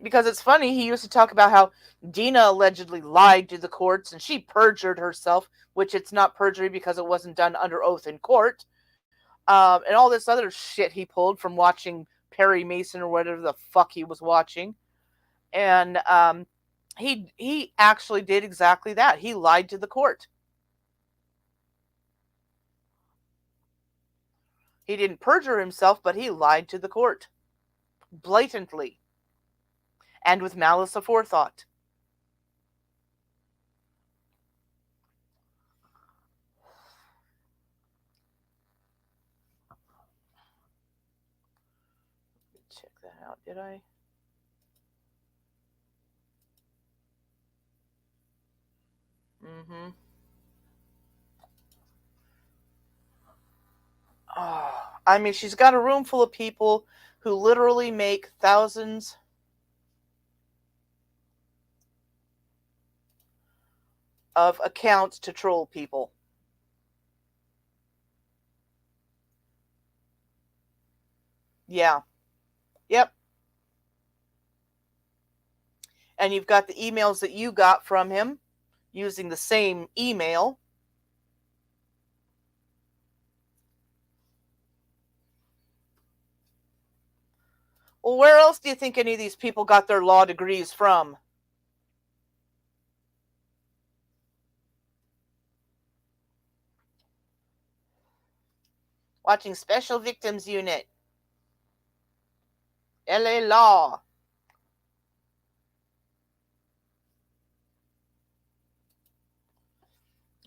Because it's funny, he used to talk about how Dina allegedly lied to the courts and she perjured herself, which it's not perjury because it wasn't done under oath in court. And all this other shit he pulled from watching Perry Mason or whatever the fuck he was watching. And he actually did exactly that. He lied to the court. He didn't perjure himself, but he lied to the court. Blatantly. And with malice aforethought. Check that out, did I? Mm-hmm. Oh, I mean, she's got a room full of people who literally make thousands of accounts to troll people. Yeah. Yep. And you've got the emails that you got from him using the same email. Well, where else do you think any of these people got their law degrees from? Watching Special Victims Unit. LA Law.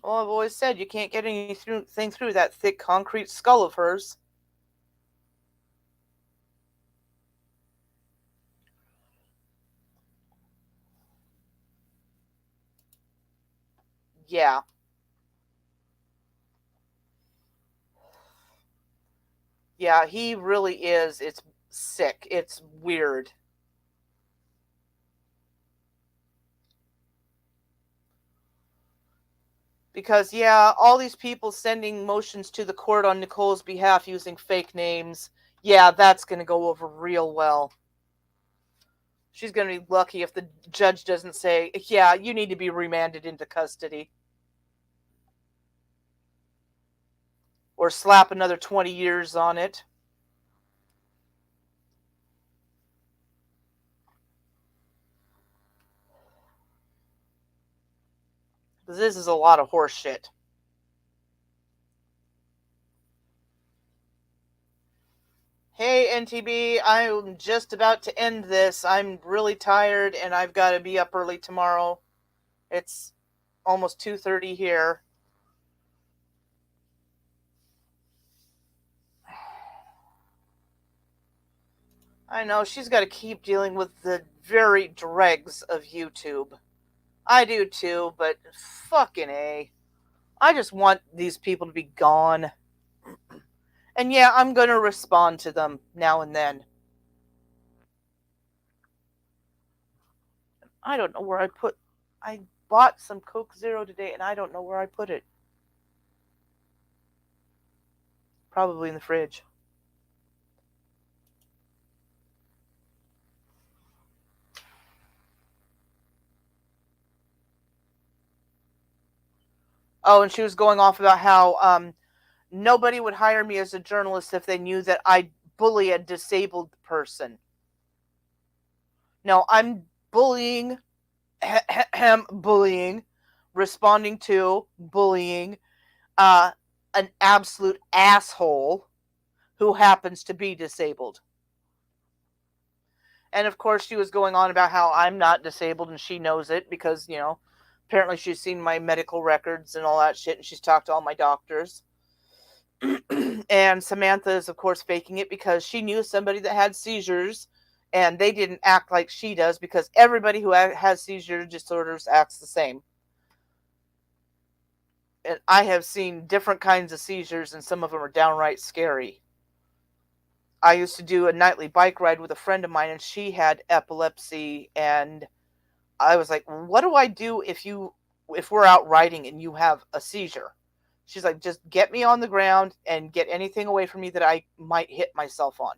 Well, I've always said you can't get anything through that thick concrete skull of hers. Yeah. Yeah, he really is. It's sick. It's weird. Because, yeah, all these people sending motions to the court on Nicole's behalf using fake names, yeah, that's going to go over real well. She's going to be lucky if the judge doesn't say, yeah, you need to be remanded into custody. Or slap another 20 years on it. Because this is a lot of horse shit. Hey, NTB, I'm just about to end this. I'm really tired and I've got to be up early tomorrow. It's almost 2:30 here. I know, she's got to keep dealing with the very dregs of YouTube. I do too, but fucking A. I just want these people to be gone. And yeah, I'm going to respond to them now and then. I don't know where I put. I bought some Coke Zero today and I don't know where I put it. Probably in the fridge. Oh, and she was going off about how nobody would hire me as a journalist if they knew that I bully a disabled person. No, I'm bullying, bullying, responding to bullying uh, an absolute asshole who happens to be disabled. And of course, she was going on about how I'm not disabled and she knows it because, apparently she's seen my medical records and all that shit and she's talked to all my doctors. And Samantha is, of course, faking it because she knew somebody that had seizures and they didn't act like she does because everybody who has seizure disorders acts the same. And I have seen different kinds of seizures and some of them are downright scary. I used to do a nightly bike ride with a friend of mine and she had epilepsy and I was like, what do I do if we're out riding and you have a seizure? She's like, just get me on the ground and get anything away from me that I might hit myself on.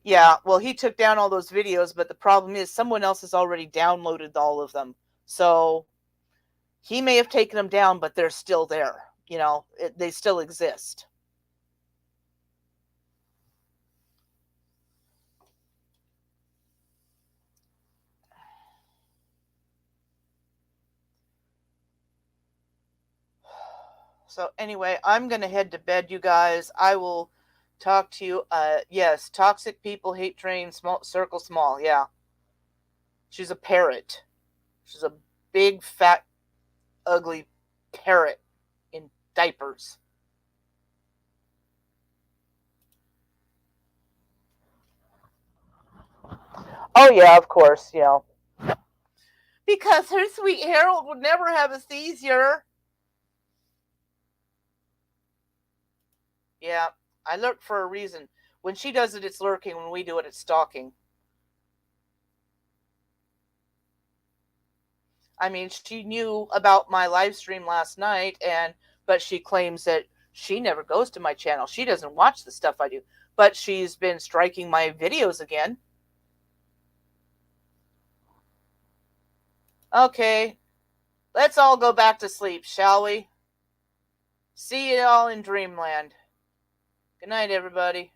Yeah, well, he took down all those videos, but the problem is someone else has already downloaded all of them. So he may have taken them down, but they're still there. They still exist. So anyway, I'm going to head to bed, you guys. I will talk to you. Yes, toxic people hate train, small circle small. Yeah. She's a parrot. She's a big, fat, ugly parrot in diapers. Oh, yeah, of course, Because her sweet Harold would never have a seizure. Yeah, I lurk for a reason. When she does it, it's lurking. When we do it, it's stalking. I mean, she knew about my live stream last night, but she claims that she never goes to my channel. She doesn't watch the stuff I do, but she's been striking my videos again. Okay, let's all go back to sleep, shall we? See you all in dreamland. Good night, everybody.